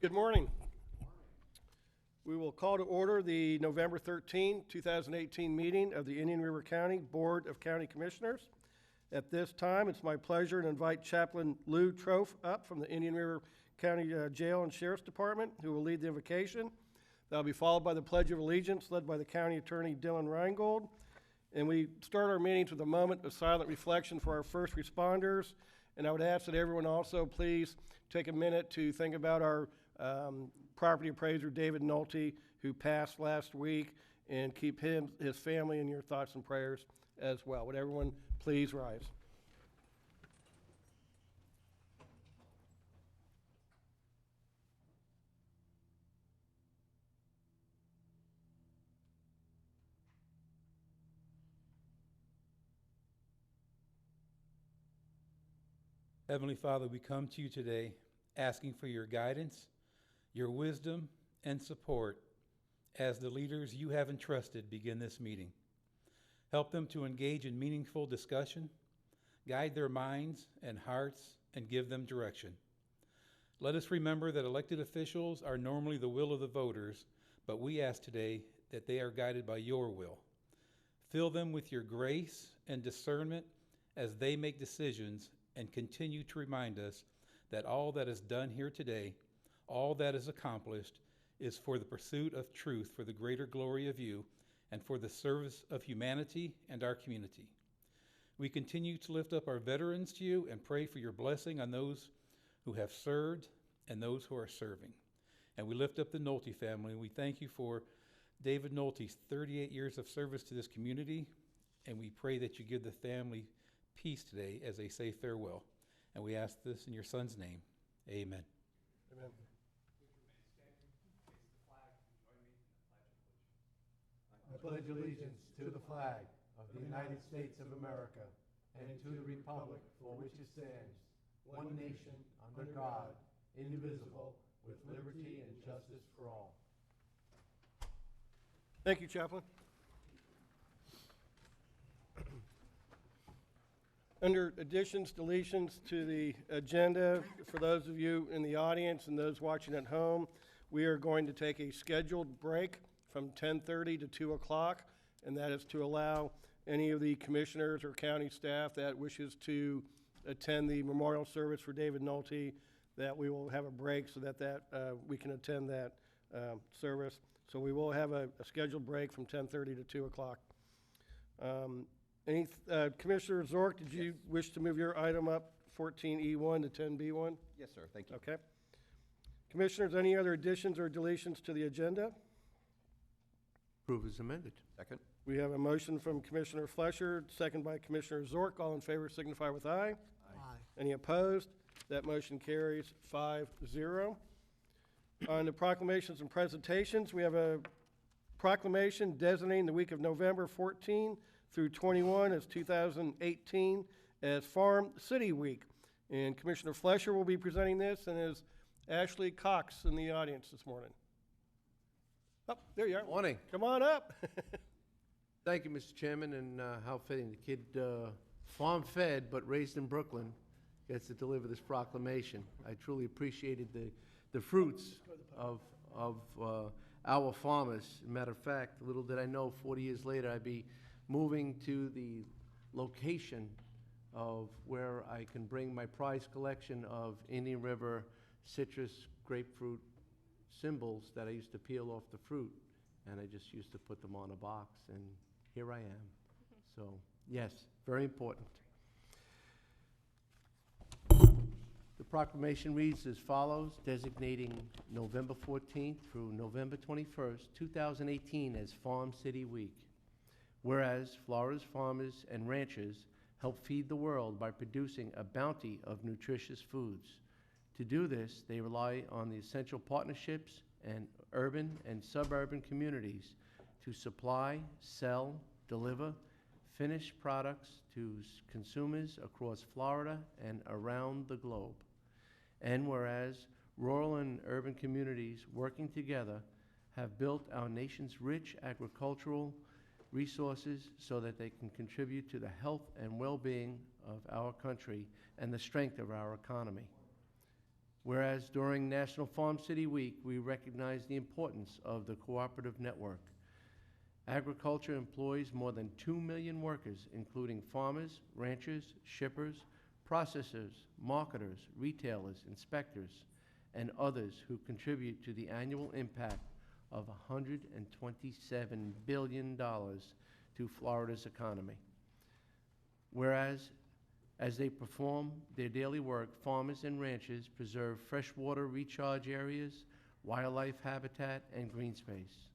Good morning. We will call to order the November 13, 2018 meeting of the Indian River County Board of County Commissioners. At this time, it's my pleasure to invite Chaplain Lou Trofe up from the Indian River County Jail and Sheriff's Department, who will lead the invocation. That'll be followed by the Pledge of Allegiance, led by the County Attorney Dylan Reingold. And we start our meetings with a moment of silent reflection for our first responders. And I would ask that everyone also please take a minute to think about our property appraiser, David Nolte, who passed last week, and keep his family in your thoughts and prayers as well. Would everyone please rise? Heavenly Father, we come to you today asking for your guidance, your wisdom, and support as the leaders you have entrusted begin this meeting. Help them to engage in meaningful discussion, guide their minds and hearts, and give them direction. Let us remember that elected officials are normally the will of the voters, but we ask today that they are guided by your will. Fill them with your grace and discernment as they make decisions, and continue to remind us that all that is done here today, all that is accomplished, is for the pursuit of truth, for the greater glory of you, and for the service of humanity and our community. We continue to lift up our veterans to you and pray for your blessing on those who have served and those who are serving. And we lift up the Nolte family, and we thank you for David Nolte's 38 years of service to this community, and we pray that you give the family peace today as they say farewell. And we ask this in your son's name. Amen. Amen. I pledge allegiance to the flag of the United States of America and to the republic for which it stands, one nation, under God, indivisible, with liberty and justice for all. Thank you, Chaplain. Under additions, deletions to the agenda, for those of you in the audience and those watching at home, we are going to take a scheduled break from 10:30 to 2 o'clock, and that is to allow any of the commissioners or county staff that wishes to attend the memorial service for David Nolte, that we will have a break so that we can attend that service. So we will have a scheduled break from 10:30 to 2 o'clock. Commissioner Zork, did you wish to move your item up 14E1 to 10B1? Yes, sir. Thank you. Okay. Commissioners, any other additions or deletions to the agenda? Approve as amended. Second. We have a motion from Commissioner Flesher, second by Commissioner Zork. All in favor signify with aye. Aye. Any opposed? That motion carries 5-0. On the proclamations and presentations, we have a proclamation designating the week of November 14 through 21 as 2018 as Farm City Week. And Commissioner Flesher will be presenting this, and is Ashley Cox in the audience this morning. Oh, there you are. Morning. Come on up. Thank you, Mr. Chairman, and how fitting. The kid farm-fed but raised in Brooklyn gets to deliver this proclamation. I truly appreciated the fruits of our farmers. Matter of fact, little did I know, 40 years later, I'd be moving to the location of where I can bring my prized collection of Indian River citrus, grapefruit symbols that I used to peel off the fruit, and I just used to put them on a box, and here I am. So, yes, very important. The proclamation reads as follows, designating November 14th through November 21st, 2018 as Farm City Week. Whereas Florida's farmers and ranchers help feed the world by producing a bounty of nutritious foods. To do this, they rely on the essential partnerships and urban and suburban communities to supply, sell, deliver finished products to consumers across Florida and around the globe. And whereas rural and urban communities working together have built our nation's rich agricultural resources so that they can contribute to the health and well-being of our country and the strength of our economy. Whereas during National Farm City Week, we recognize the importance of the cooperative network. Agriculture employs more than 2 million workers, including farmers, ranchers, shippers, processors, marketers, retailers, inspectors, and others who contribute to the annual impact of $127 billion to Florida's economy. Whereas, as they perform their daily work, farmers and ranchers preserve freshwater recharge areas, wildlife habitat, and green space.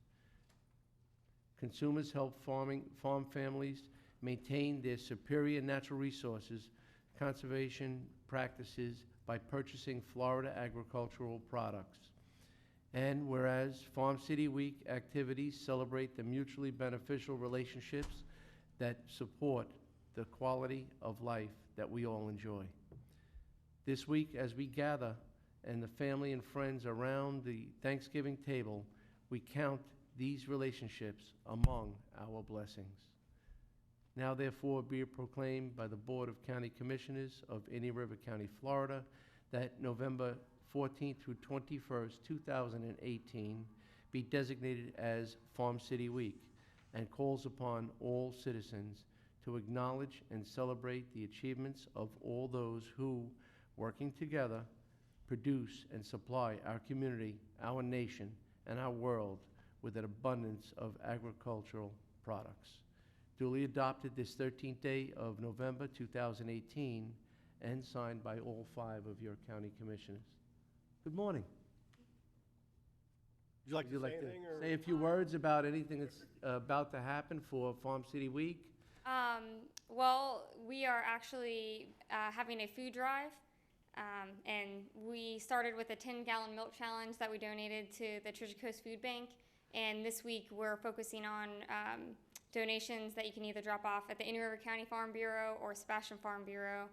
Consumers help farm families maintain their superior natural resources conservation practices by purchasing Florida agricultural products. And whereas Farm City Week activities celebrate the mutually beneficial relationships that support the quality of life that we all enjoy. This week, as we gather and the family and friends around the Thanksgiving table, we count these relationships among our blessings. Now therefore be it proclaimed by the Board of County Commissioners of Indian River County, Florida, that November 14th through 21st, 2018, be designated as Farm City Week, and calls upon all citizens to acknowledge and celebrate the achievements of all those who, working together, produce and supply our community, our nation, and our world with an abundance of agricultural products. Duly adopted this 13th day of November 2018 and signed by all 5 of your county commissioners. Good morning. Would you like Would you to say like to anything? Or? say a few words about anything that's about to happen for Farm City Week? Well, we are actually having a food drive, and we started with a 10-gallon milk challenge that we donated to the Treasure Coast Food Bank, and this week we're focusing on donations that you can either drop off at the Indian River County Farm Bureau or Sebastian Farm Bureau,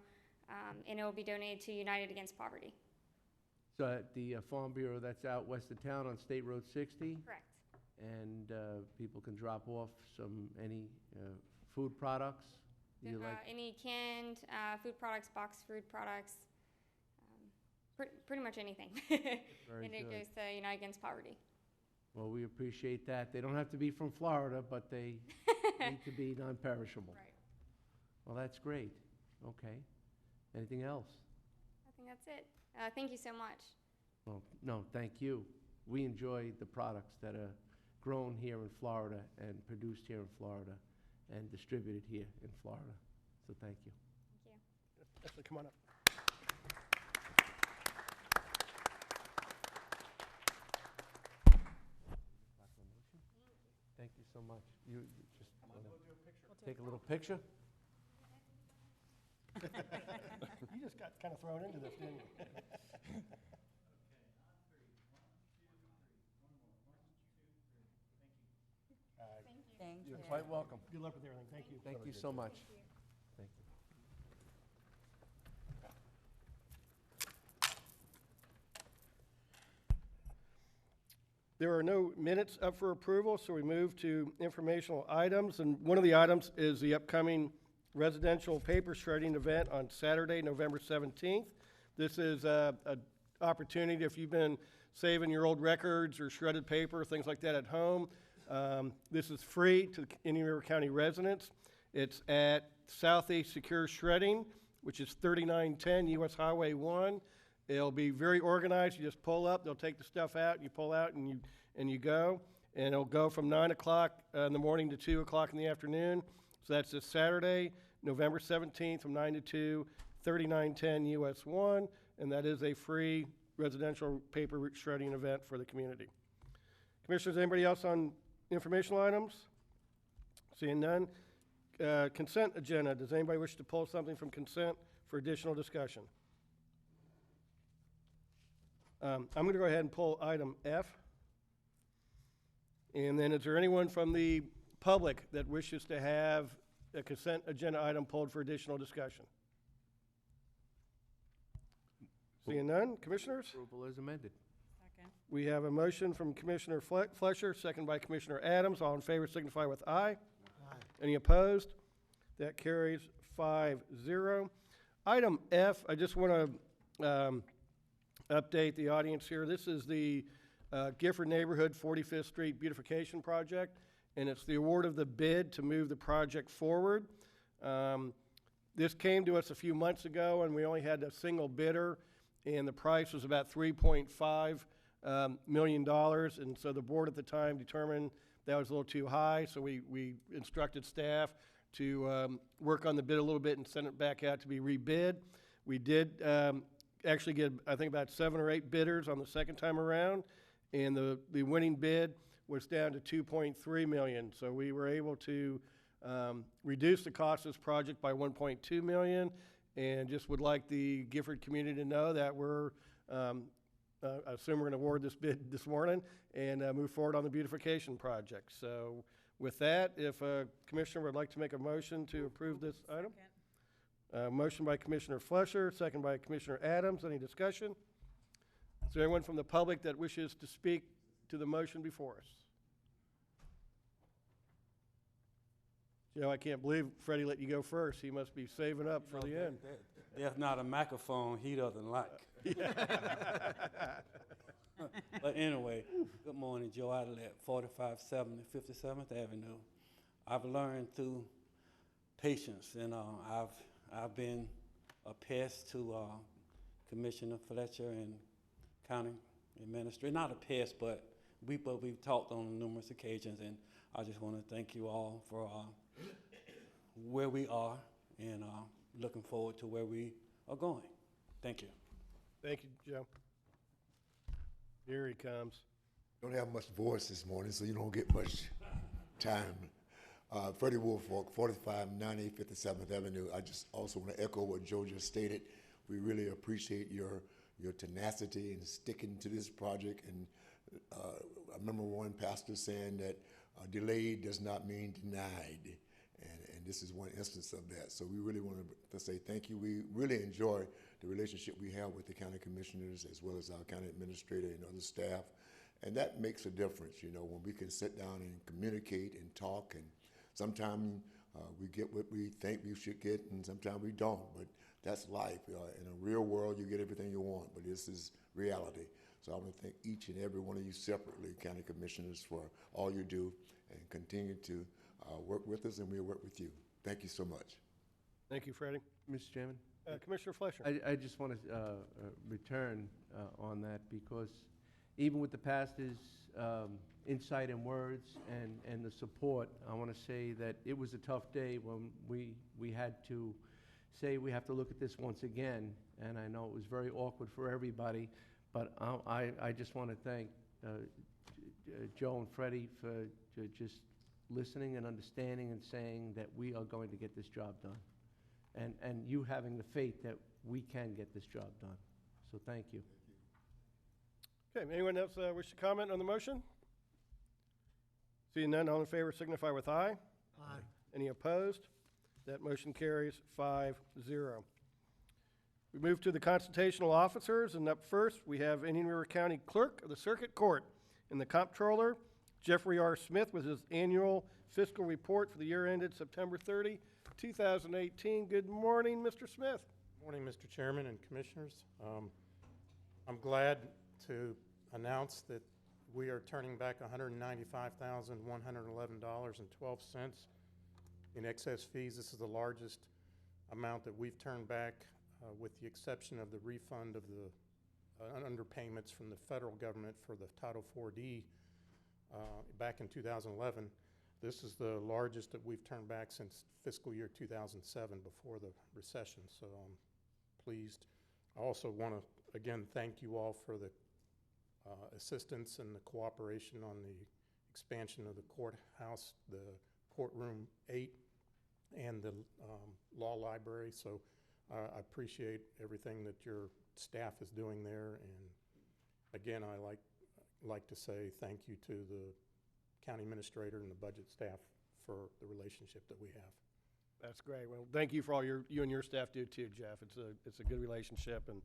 and it will be donated to United Against Poverty. So at the Farm Bureau that's out west of town on State Road 60? Correct. And people can drop off any food products you like? Any canned food products, boxed food products, pretty much anything. And it goes to United Against Poverty. Well, we appreciate that. They don't have to be from Florida, but they need to be non-perishable. Right. Well, that's great. Okay. Anything else? I think that's it. Thank you so much. Well, no, thank you. We enjoy the products that are grown here in Florida and produced here in Florida and distributed here in Florida. So thank you. Thank you. Ashley, come on up. Thank you so much. You just want to take a little picture? You just got kind of thrown into this, didn't you? Thank you. You're quite welcome. Good luck with everything. Thank you. Thank you so much. Thank you. There are no minutes up for approval, so we move to informational items. And one of the items is the upcoming residential paper shredding event on Saturday, November 17th. This is an opportunity if you've been saving your old records or shredded paper, things like that at home. This is free to Indian River County residents. It's at Southeast Secure Shredding, which is 3910 US Highway 1. It'll be very organized. You just pull up, they'll take the stuff out, you pull out, and you go. And it'll go from 9 o'clock in the morning to 2 o'clock in the afternoon. So that's this Saturday, November 17th from 9 to 2, 3910 US 1. And that is a free residential paper shredding event for the community. Commissioners, anybody else on informational items? Seeing none. Consent agenda. Does anybody wish to pull something from consent for additional discussion? I'm going to go ahead and pull item F. And then is there anyone from the public that wishes to have a consent agenda item pulled for additional discussion? Seeing none. Commissioners? Approval is amended. Second. We have a motion from Commissioner Flesher, second by Commissioner Adams. All in favor signify with aye. Aye. Any opposed? That carries 5-0. Item F, I just want to update the audience here. This is the Gifford Neighborhood 45th Street Beautification Project, and it's the award of the bid to move the project forward. This came to us a few months ago, and we only had a single bidder, and the price was about $3.5 million, and so the board at the time determined that was a little too high, so we instructed staff to work on the bid a little bit and send it back out to be rebid. We did actually get, I think, about 7 or 8 bidders on the second time around, and the winning bid was down to $2.3 million. So we were able to reduce the cost of this project by $1.2 million, and just would like the Gifford community to know that we're, I assume we're going to award this bid this morning and move forward on the beautification project. So with that, if a commissioner would like to make a motion to approve this item. Motion by Commissioner Fletcher, second by Commissioner Adams. Any discussion? Is there anyone from the public that wishes to speak to the motion before us? Joe, I can't believe Freddie let you go first. He must be saving up for the end. There's not a microphone he doesn't like. But anyway, good morning, Joe Adelaide, 4570 57th Avenue. I've learned through patience, and I've been a pest to Commissioner Fletcher and County Administrator. Not a pest, but we've talked on numerous occasions, and I just want to thank you all for where we are, and looking forward to where we are going. Thank you. Thank you, Joe. Here he comes. Don't have much voice this morning, so you don't get much time. Freddie Woolfolk, 4590 57th Avenue. I just also want to echo what Joe just stated. We really appreciate your tenacity and sticking to this project. And I remember one pastor saying that delayed does not mean denied. And this is one instance of that. So we really want to say thank you. We really enjoy the relationship we have with the county commissioners as well as our county administrator and other staff. And that makes a difference, you know, when we can sit down and communicate and talk. And sometimes we get what we think we should get, and sometimes we don't. But that's life. In a real world, you get everything you want, but this is reality. So I want to thank each and every one of you separately, county commissioners, for all you do, and continue to work with us, and we'll work with you. Thank you so much. Thank you, Freddie. Mr. Chairman? Commissioner Fletcher. I just want to return on that, because even with the pastor's insight and words and the support, I want to say that it was a tough day when we had to say we have to look at this once again, and I know it was very awkward for everybody, but I just want to thank Joe and Freddie for just listening and understanding and saying that we are going to get this job done. And you having the faith that we can get this job done. So thank you. Okay, anyone else wish to comment on the motion? Seeing none, all in favor signify with aye. Aye. Any opposed? That motion carries 5-0. We move to the consultational officers, and up first we have Indian River County Clerk of the Circuit Court and the Comptroller, Jeffrey R. Smith, with his annual fiscal report for the year ended September 30, 2018. Good morning, Mr. Smith. Morning, Mr. Chairman and Commissioners. I'm glad to announce that we are turning back $195,111.12 in excess fees. This is the largest amount that we've turned back, with the exception of the refund of the underpayments from the federal government for the Title 4D back in 2011. This is the largest that we've turned back since fiscal year 2007, before the recession, so I'm pleased. I also want to, again, thank you all for the assistance and the cooperation on the expansion of the courthouse, the courtroom 8, and the law library. So I appreciate everything that your staff is doing there. And again, I like to say thank you to the county administrator and the budget staff for the relationship that we have. That's great. Well, thank you for all you and your staff do too, Jeff. It's a good relationship, and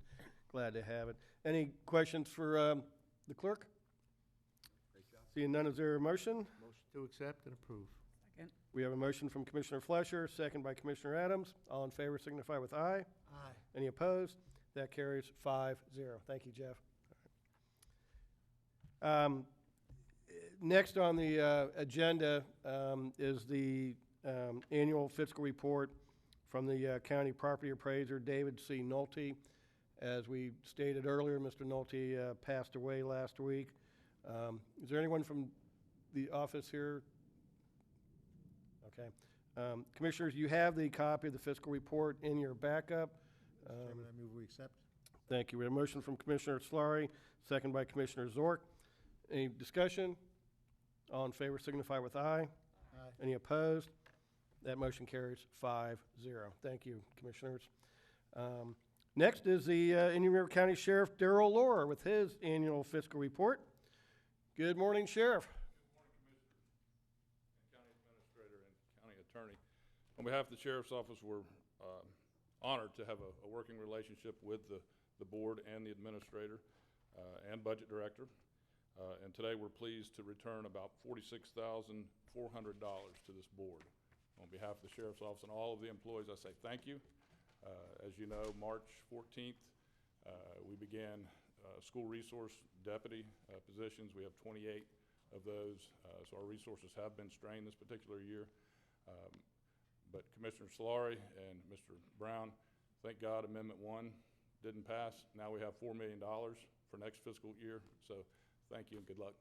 glad to have it. Any questions for the clerk? Seeing none, is there a motion? Motion to accept and approve. Second. We have a motion from Commissioner Fletcher, second by Commissioner Adams. All in favor signify with aye. Aye. Any opposed? That carries 5-0. Thank you, Jeff. Next on the agenda is the annual fiscal report from the county property appraiser, David C. Nolte. As we stated earlier, Mr. Nolte passed away last week. Is there anyone from the office here? Okay. Commissioners, you have the copy of the fiscal report in your backup. Chairman, I move we accept. Thank you. We have a motion from Commissioner Solari, second by Commissioner Zork. Any discussion? All in favor signify with aye. Aye. Any opposed? That motion carries 5-0. Thank you, Commissioners. Next is the Indian River County Sheriff Darrell Lohr with his annual fiscal report. Good morning, Sheriff. County Administrator and County Attorney. On behalf of the Sheriff's Office, we're honored to have a working relationship with the board and the Administrator and Budget Director. And today we're pleased to return about $46,400 to this board. On behalf of the Sheriff's Office and all of the employees, I say thank you. As you know, March 14th, we began school resource deputy positions. We have 28 of those, so our resources have been strained this particular year. But Commissioner Solari and Mr. Brown, thank God Amendment 1 didn't pass. Now we have $4 million for next fiscal year, so thank you and good luck.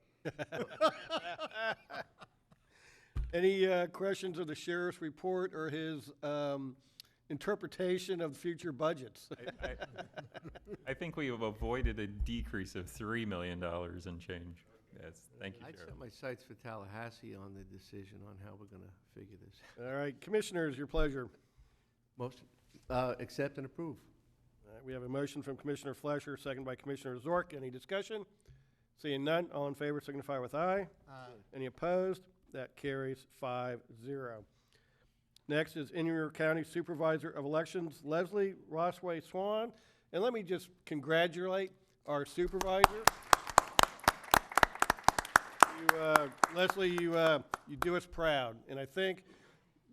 Any questions of the sheriff's report or his interpretation of future budgets? I think we have avoided a decrease of $3 million and change. Yes, thank you, I'd Sheriff. set my sights for Tallahassee on the decision on how we're going to figure this. All right, Commissioners, your pleasure. Motion, accept and approve. All right, we have a motion from Commissioner Flesher, second by Commissioner Zork. Any discussion? Seeing none, all in favor signify with aye. Aye. Any opposed? That carries 5-0. Next is Indian River County Supervisor of Elections, Leslie Rossway Swan. And let me just congratulate our supervisor. Leslie, you do us proud. And I think,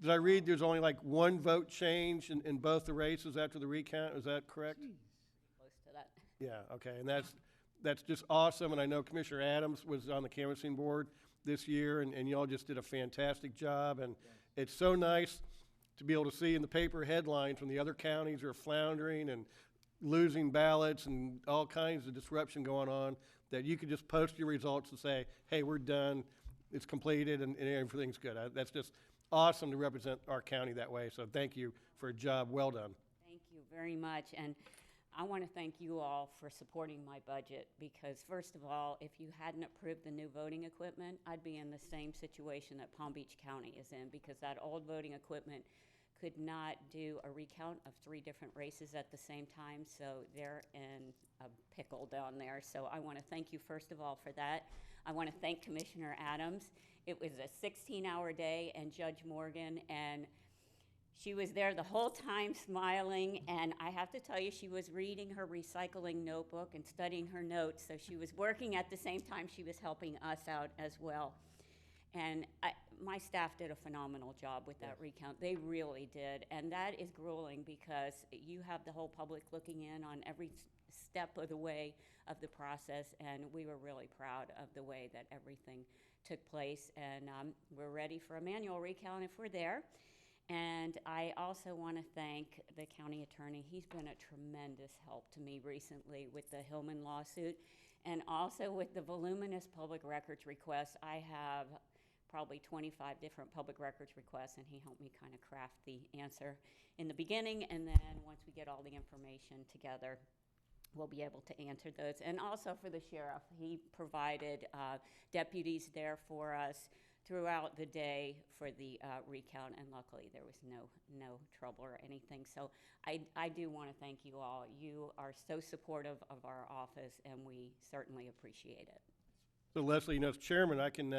did I read there's only like one vote change in both the races after the recount? Is that correct? Close to that. Yeah, okay, and that's just awesome, and I know Commissioner Adams was on the canvassing board this year, and y'all just did a fantastic job, and it's so nice to be able to see in the paper headlines when the other counties are floundering and losing ballots and all kinds of disruption going on, that you could just post your results and say, hey, we're done, it's completed, and everything's good. That's just awesome to represent our county that way, so thank you for a job well done. Thank you very much. And I want to thank you all for supporting my budget because, first of all, if you hadn't approved the new voting equipment, I'd be in the same situation that Palm Beach County is in because that old voting equipment could not do a recount of 3 different races at the same time, so they're in a pickle down there. So I want to thank you, first of all, for that. I want to thank Commissioner Adams. It was a 16-hour day, and Judge Morgan, and she was there the whole time smiling, and I have to tell you, she was reading her recycling notebook and studying her notes, so she was working at the same time she was helping us out as well. And my staff did a phenomenal job with that recount. They really did, and that is grueling because you have the whole public looking in on every step of the way of the process, and we were really proud of the way that everything took place, and we're ready for a manual recount if we're there. And I also want to thank the county attorney. He's been a tremendous help to me recently with the Hillman lawsuit and also with the voluminous public records requests. I have probably 25 different public records requests, and he helped me kind of craft the answer in the beginning, and then once we get all the information together, we'll be able to answer those. And also for the sheriff, he provided deputies there for us throughout the day for the recount, and luckily there was no trouble or anything. So I do want to thank you all. You are so supportive of our office, and we certainly appreciate it. So Leslie, you know, as chairman, I can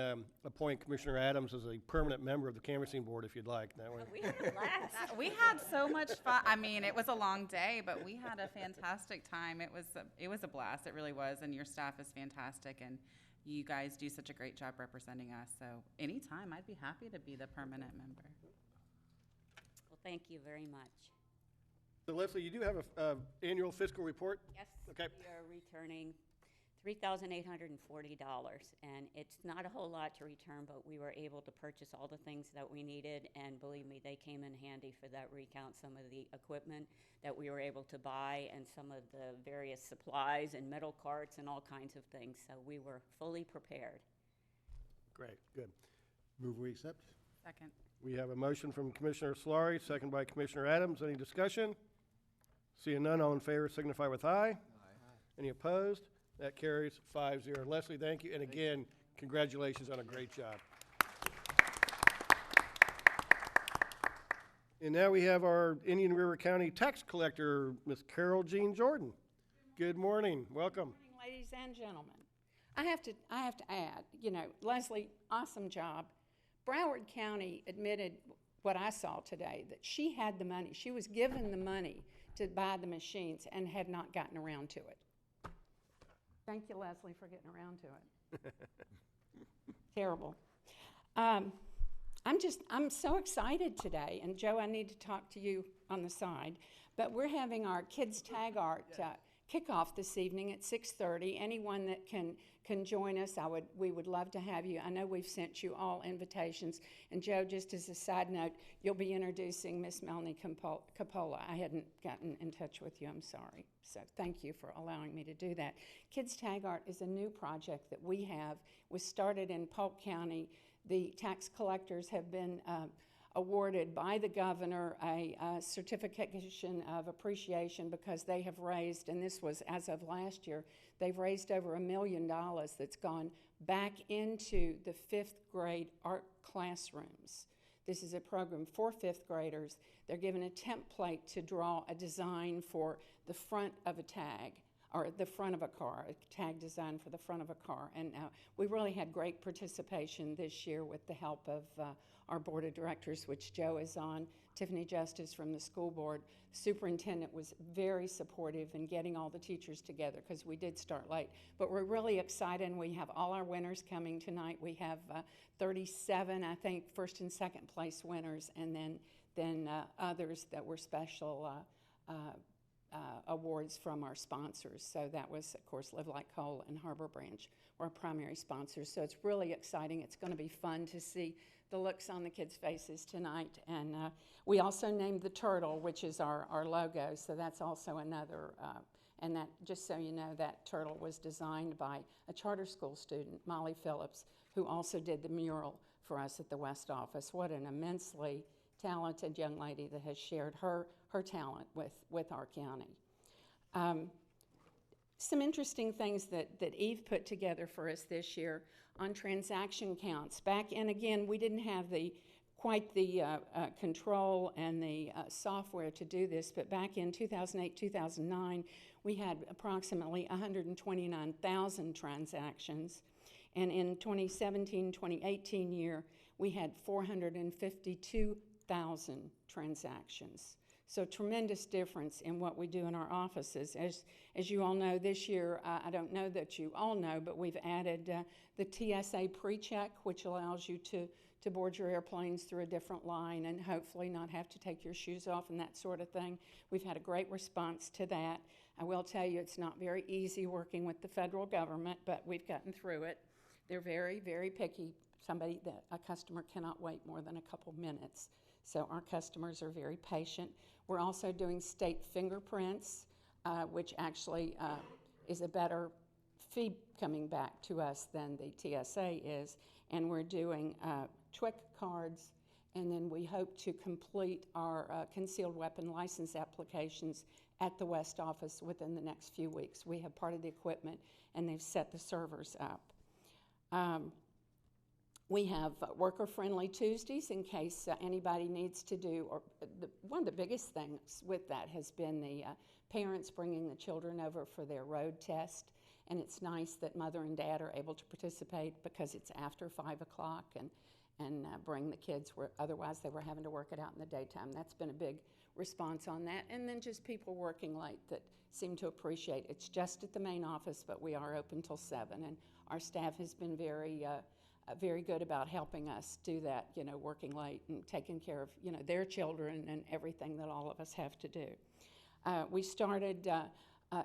appoint Commissioner Adams as a permanent member of the canvassing board if you'd like. That way. We had a blast. We had so much fun. I mean, it was a long day, but we had a fantastic time. It was a blast. It really was, and your staff is fantastic, and you guys do such a great job representing us. So anytime, I'd be happy to be the permanent member. Well, thank you very much. So Leslie, you do have a annual fiscal report? Yes. Okay. We are returning $3,840, and it's not a whole lot to return, but we were able to purchase all the things that we needed, and believe me, they came in handy for that recount. Some of the equipment that we were able to buy and some of the various supplies and metal carts and all kinds of things, so we were fully prepared. Great, good. Move we accept? Second. We have a motion from Commissioner Solari, second by Commissioner Adams. Any discussion? Seeing none, all in favor signify with aye. Any opposed? That carries 5-0. Leslie, thank you, and again, congratulations on a great job. And now we have our Indian River County Tax Collector, Ms. Carol Jean Jordan. Good morning, welcome. Good morning, ladies and gentlemen. I have to add, Leslie, awesome job. Broward County admitted what I saw today, that she had the money. She was given the money to buy the machines and had not gotten around to it. Thank you, Leslie, for getting around to it. Terrible. I'm so excited today, and Joe, I need to talk to you on the side, but we're having our Kids Tag Art kickoff this evening at 6:30. Anyone that can join us, we would love to have you. I know we've sent you all invitations, and Joe, just as a side note, you'll be introducing Miss Melanie Capola. I hadn't gotten in touch with you, I'm sorry. So thank you for allowing me to do that. Kids Tag Art is a new project that we have. It was started in Polk County. The tax collectors have been awarded by the governor a certification of appreciation because they have raised, and this was as of last year, they've raised over $1 million that's gone back into the 5th grade art classrooms. This is a program for 5th graders. They're given a template to draw a design for the front of a tag, or the front of a car, a tag design for the front of a car. And we really had great participation this year with the help of our board of directors, which Joe is on, Tiffany Justice from the school board. Superintendent was very supportive in getting all the teachers together because we did start late. But we're really excited, and we have all our winners coming tonight. We have 37, I think, first and second place winners, and then others that were special awards from our sponsors. So that was, of course, Live Like Coal and Harbor Branch were our primary sponsors. So it's really exciting. It's going to be fun to see the looks on the kids' faces tonight. And we also named the turtle, which is our logo. So that's also another, and that, just so you know, that turtle was designed by a charter school student, Molly Phillips, who also did the mural for us at the West Office. What an immensely talented young lady that has shared her talent with our county. Some interesting things that Eve put together for us this year on transaction counts. And again, we didn't have quite the control and the software to do this, but back in 2008, 2009, we had approximately 129,000 transactions. And in 2017, 2018 year, we had 452,000 transactions. So tremendous difference in what we do in our offices. As you all know, this year, I don't know that you all know, but we've added the TSA pre-check, which allows you to board your airplanes through a different line and hopefully not have to take your shoes off and that sort of thing. We've had a great response to that. I will tell you it's not very easy working with the federal government, but we've gotten through it. They're very, very picky. A customer cannot wait more than a couple minutes. So our customers are very patient. We're also doing state fingerprints, which actually is a better fee coming back to us than the TSA is. And we're doing TWIC cards, and then we hope to complete our concealed weapon license applications at the West Office within the next few weeks. We have part of the equipment, and they've set the servers up. We have worker-friendly Tuesdays in case anybody needs to do, or one of the biggest things with that has been the parents bringing the children over for their road test. And it's nice that mother and dad are able to participate because it's after 5 o'clock and bring the kids where otherwise they were having to work it out in the daytime. That's been a big response on that. And then just people working late that seem to appreciate it. It's just at the main office, but we are open till 7. And our staff has been very good about helping us do that, working late and taking care of, their children and everything that all of us have to do. We started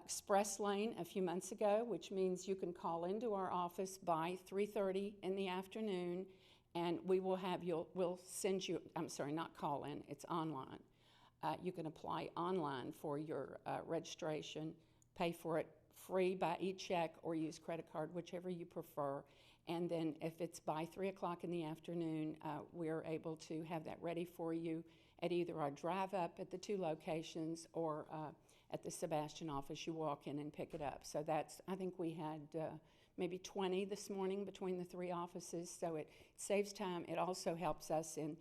Express Lane a few months ago, which means you can call into our office by 3:30 in the afternoon, and we'll send you, I'm sorry, not call in, it's online. You can apply online for your registration, pay for it free by e-check or use credit card, whichever you prefer. And then if it's by 3 o'clock in the afternoon, we're able to have that ready for you at either our drive-up at the 2 locations or at the Sebastian office. You walk in and pick it up. So that's, I think we had maybe 20 this morning between the 3 offices, so it saves time. It also helps us in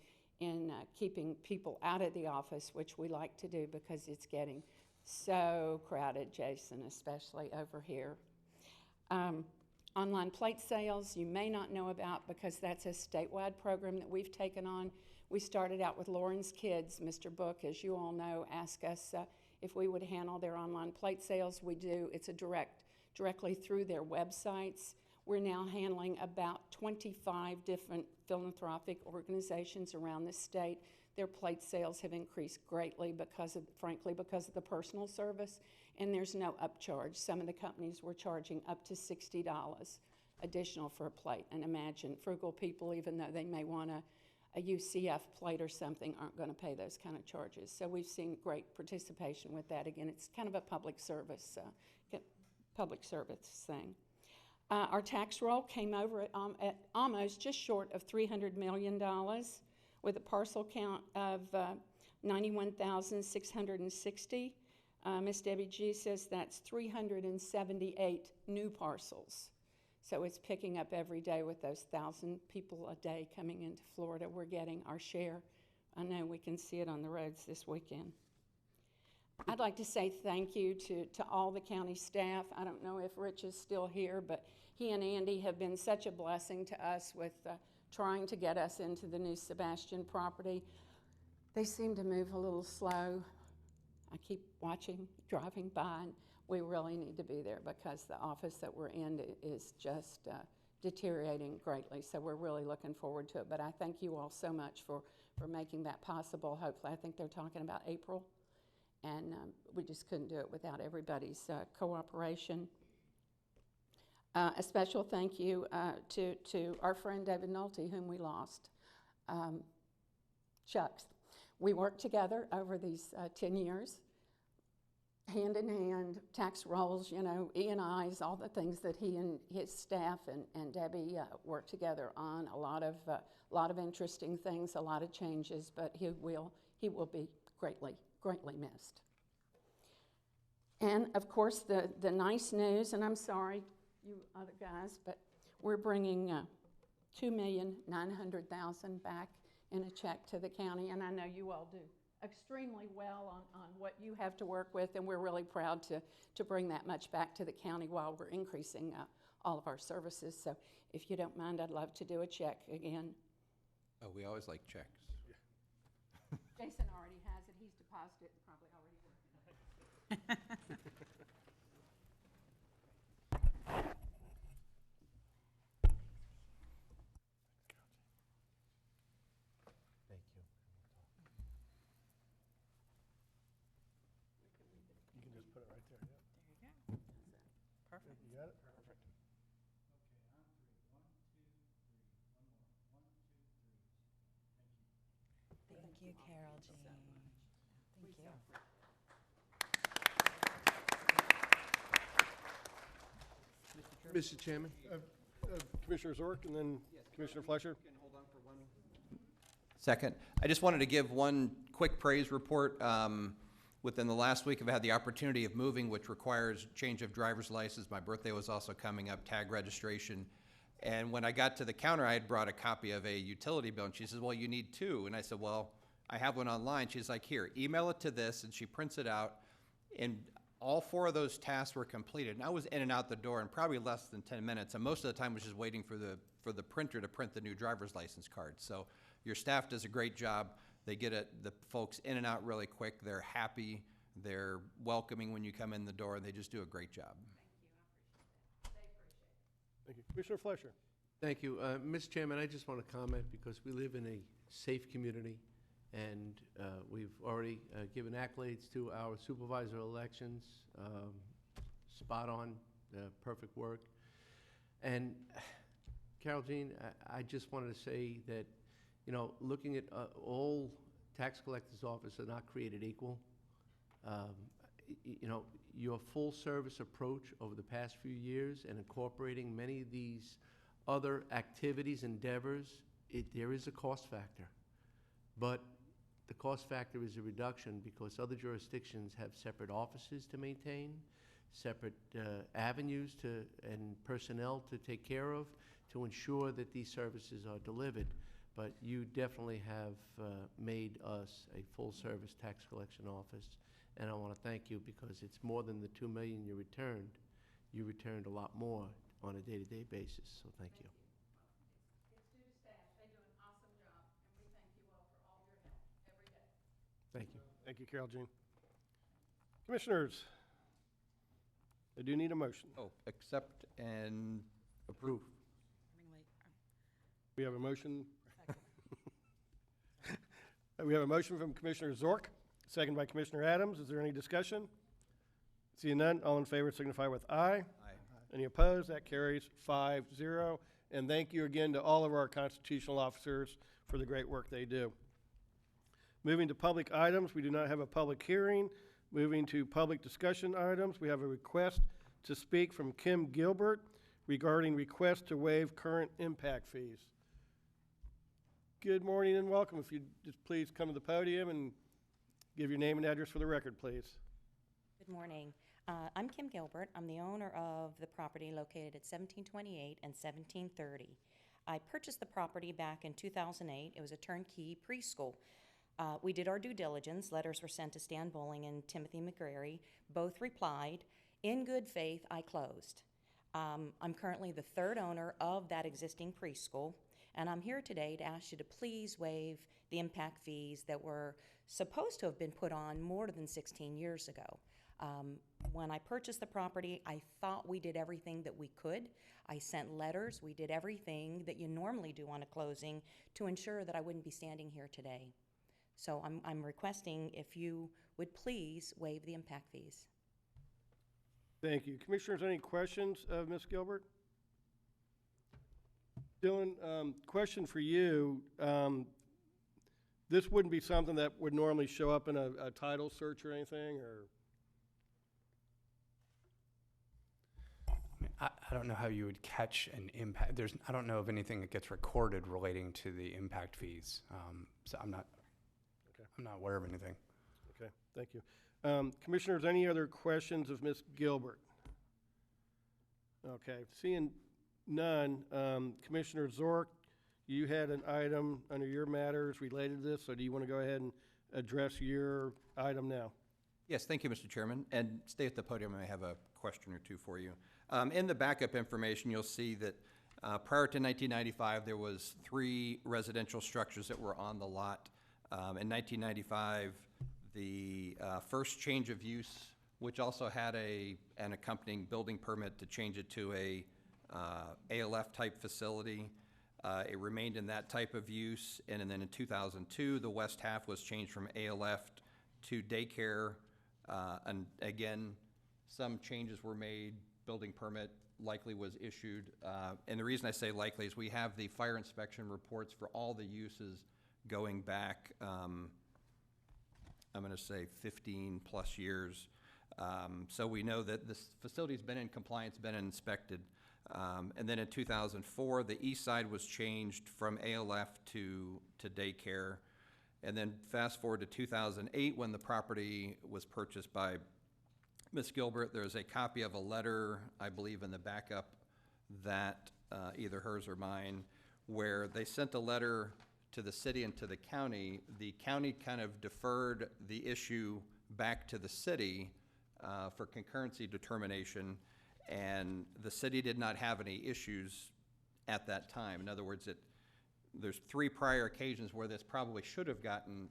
keeping people out of the office, which we like to do because it's getting so crowded, Jason, especially over here. Online plate sales you may not know about because that's a statewide program that we've taken on. We started out with Lauren's kids. Mr. Book, as you all know, asked us if we would handle their online plate sales. We do. It's directly through their websites. We're now handling about 25 different philanthropic organizations around the state. Their plate sales have increased greatly frankly, because of the personal service, and there's no upcharge. Some of the companies were charging up to $60 additional for a plate. And imagine, frugal people, even though they may want a UCF plate or something, aren't going to pay those kind of charges. So we've seen great participation with that. Again, it's kind of a public service thing. Our tax roll came over at almost just short of $300 million with a parcel count of 91,660. Ms. Debbie G says that's 378 new parcels. So it's picking up every day with those 1,000 people a day coming into Florida. We're getting our share. I know we can see it on the roads this weekend. I'd like to say thank you to all the county staff. I don't know if Rich is still here, but he and Andy have been such a blessing to us with trying to get us into the new Sebastian property. They seem to move a little slow. I keep driving by, and we really need to be there because the office that we're in is just deteriorating greatly. So we're really looking forward to it. But I thank you all so much for making that possible. Hopefully, I think they're talking about April. And we just couldn't do it without everybody's cooperation. A special thank you to our friend David Nolte, whom we lost. Shucks. We worked together over these 10 years, hand in hand, tax rolls, E&Is, all the things that he and his staff and Debbie worked together on. A lot of interesting things, a lot of changes, but he will be greatly missed. And of course, the nice news, and I'm sorry, you other guys, but we're bringing $2,900,000 back in a check to the county, and I know you all do extremely well on what you have to work with, and we're really proud to bring that much back to the county while we're increasing all of our services. So if you don't mind, I'd love to do a check again. Oh, we always like checks. Jason already has it. He's deposited and probably already working on it. Thank you. You can just put it right there, yeah. There you go. Perfect. You got it? Perfect. Thank you, Carol Jean. Thank you. Mr. Chairman? Commissioner Zork and then Commissioner Fleischer. Second, I just wanted to give one quick praise report. Within the last week, I've had the opportunity of moving, which requires change of driver's license. My birthday was also coming up, tag registration. And when I got to the counter, I had brought a copy of a utility bill, and she says, well, you need 2. And I said, well, I have one online. She's like, here, email it to this, and she prints it out. And all 4 of those tasks were completed. And I was in and out the door in probably less than 10 minutes, and most of the time I was just waiting for the printer to print the new driver's license card. So your staff does a great job. They get the folks in and out really quick. They're happy. They're welcoming when you come in the door. They just do a great job. Thank you. Commissioner Fleischer. Thank you. Mr. Chairman, I just want to comment because we live in a safe community And we've already given accolades to our supervisor elections, spot on, perfect work. And Carol Jean, I just wanted to say that, you know, looking at all tax collectors' offices are not created equal. You know, your full-service approach over the past few years and incorporating many of these other activities, endeavors, there is a cost factor. But the cost factor is a reduction because other jurisdictions have separate offices to maintain, separate avenues and personnel to take care of to ensure that these services are delivered. But you definitely have made us a full-service tax collection office. And I want to thank you because it's more than the $2 million you returned. You returned a lot more on a day-to-day basis, so thank you. It's due to staff. They do an awesome job, and we thank you all for all your help every day. Thank you. Thank you, Carol Jean. Commissioners, I do need a motion. Oh, accept and approve. We have a motion. We have a motion from Commissioner Zork, second by Commissioner Adams. Is there any discussion? Seeing none, all in favor signify with aye. Aye. Any opposed? That carries 5-0. And thank you again to all of our constitutional officers for the great work they do. Moving to public items, we do not have a public hearing. Moving to public discussion items, we have a request to speak from Kim Gilbert regarding request to waive current impact fees. Good morning and welcome. If you'd just please come to the podium and give your name and address for the record, please. Good morning. I'm Kim Gilbert. I'm the owner of the property located at 1728 and 1730. I purchased the property back in 2008. It was a turnkey preschool. We did our due diligence. Letters were sent to Stan Bowling and Timothy McGrary. Both replied. In good faith, I closed. I'm currently the third owner of that existing preschool, and I'm here today to ask you to please waive the impact fees that were supposed to have been put on more than 16 years ago. When I purchased the property, I thought we did everything that we could. I sent letters. We did everything that you normally do on a closing to ensure that I wouldn't be standing here today. So I'm requesting if you would please waive the impact fees. Thank you. Commissioners, any questions of Ms. Gilbert? Dylan, question for you. This wouldn't be something that would normally show up in a title search or anything, or? I don't know how you would catch an impact. I don't know of anything that gets recorded relating to the impact fees. So I'm not aware of anything. Okay, thank you. Commissioners, any other questions of Ms. Gilbert? Okay, seeing none, Commissioner Zork, you had an item under your matters related to this, so do you want to go ahead and address your item now? Yes, thank you, Mr. Chairman. And stay at the podium, I have a question or two for you. In the backup information, you'll see that prior to 1995, there was 3 residential structures that were on the lot. In 1995, the first change of use, which also had an accompanying building permit to change it to a ALF-type facility. It remained in that type of use, and then in 2002, the west half was changed from ALF to daycare. And again, some changes were made, building permit likely was issued. And the reason I say likely is we have the fire inspection reports for all the uses going back, I'm going to say 15 plus years. So we know that this facility's been in compliance, been inspected. And then in 2004, the east side was changed from ALF to daycare. And then fast forward to 2008, when the property was purchased by Ms. Gilbert, there's a copy of a letter, I believe in the backup, that either hers or mine, where they sent a letter to the city and to the county. The county kind of deferred the issue back to the city for concurrency determination, and the city did not have any issues at that time. In other words, there's 3 prior occasions where this probably should have gotten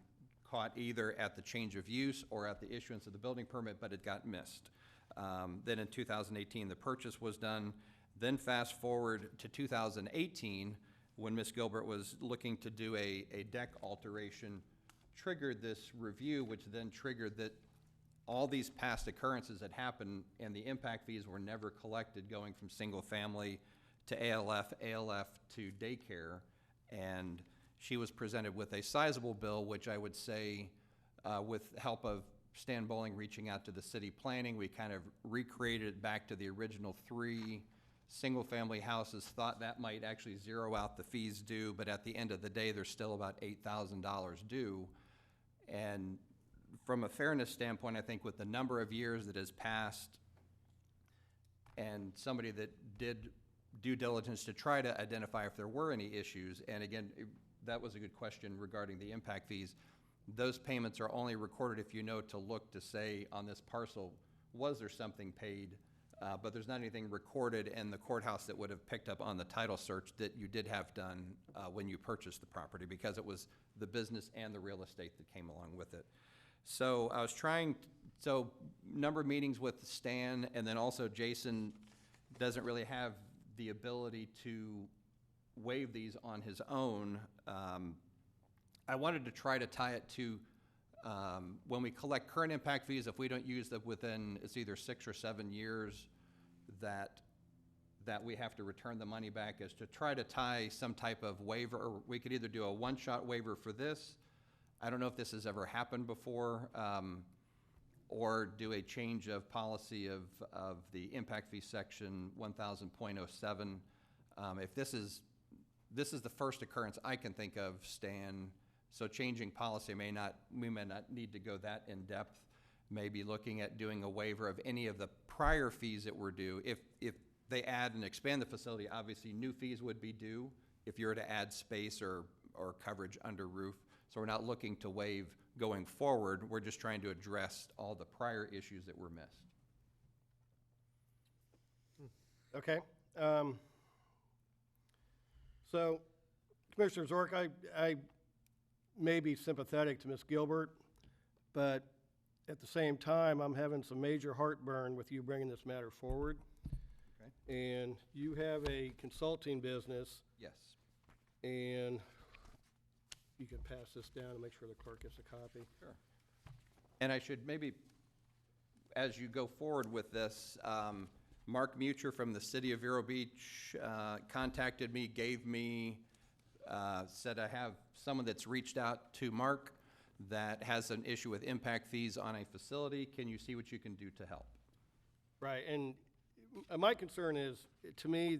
caught either at the change of use or at the issuance of the building permit, but it got missed. Then in 2018, the purchase was done. Then fast forward to 2018, when Ms. Gilbert was looking to do a deck alteration triggered this review, which then triggered that all these past occurrences had happened and the impact fees were never collected, going from single family to ALF to daycare. And she was presented with a sizable bill, which I would say, with help of Stan Bowling reaching out to the city planning, we kind of recreated it back to the original 3 single-family houses, thought that might actually zero out the fees due, but at the end of the day, there's still about $8,000 due. And from a fairness standpoint, I think with the number of years that has passed and somebody that did due diligence to try to identify if there were any issues, and again, that was a good question regarding the impact fees. Those payments are only recorded if you know to look to say on this parcel, was there something paid? But there's not anything recorded in the courthouse that would have picked up on the title search that you did have done when you purchased the property, because it was the business and the real estate that came along with it. So I was number of meetings with Stan, and then also Jason doesn't really have the ability to waive these on his own. I wanted to try to tie it to when we collect current impact fees, if we don't use them within, it's either 6 or 7 years, that we have to return the money back, is to try to tie some type of waiver, or we could either do a one-shot waiver for this. I don't know if this has ever happened before, or do a change of policy of the impact fee section 1000.07. If this is the first occurrence I can think of, Stan, so changing policy we may not need to go that in depth. Maybe looking at doing a waiver of any of the prior fees that were due. If they add and expand the facility, obviously new fees would be due if you were to add space or coverage under roof. So we're not looking to waive going forward. We're just trying to address all the prior issues that were missed. Okay. So, Commissioner Zork, I may be sympathetic to Ms. Gilbert, but at the same time, I'm having some major heartburn with you bringing this matter forward. Okay. And you have a consulting business. Yes. And you can pass this down and make sure the clerk gets a copy. Sure. And I should maybe, as you go forward with this, Mark Mucher from the city of Vero Beach contacted me, gave me, said I have someone that's reached out to Mark that has an issue with impact fees on a facility. Can you see what you can do to help? Right, and my concern is, to me,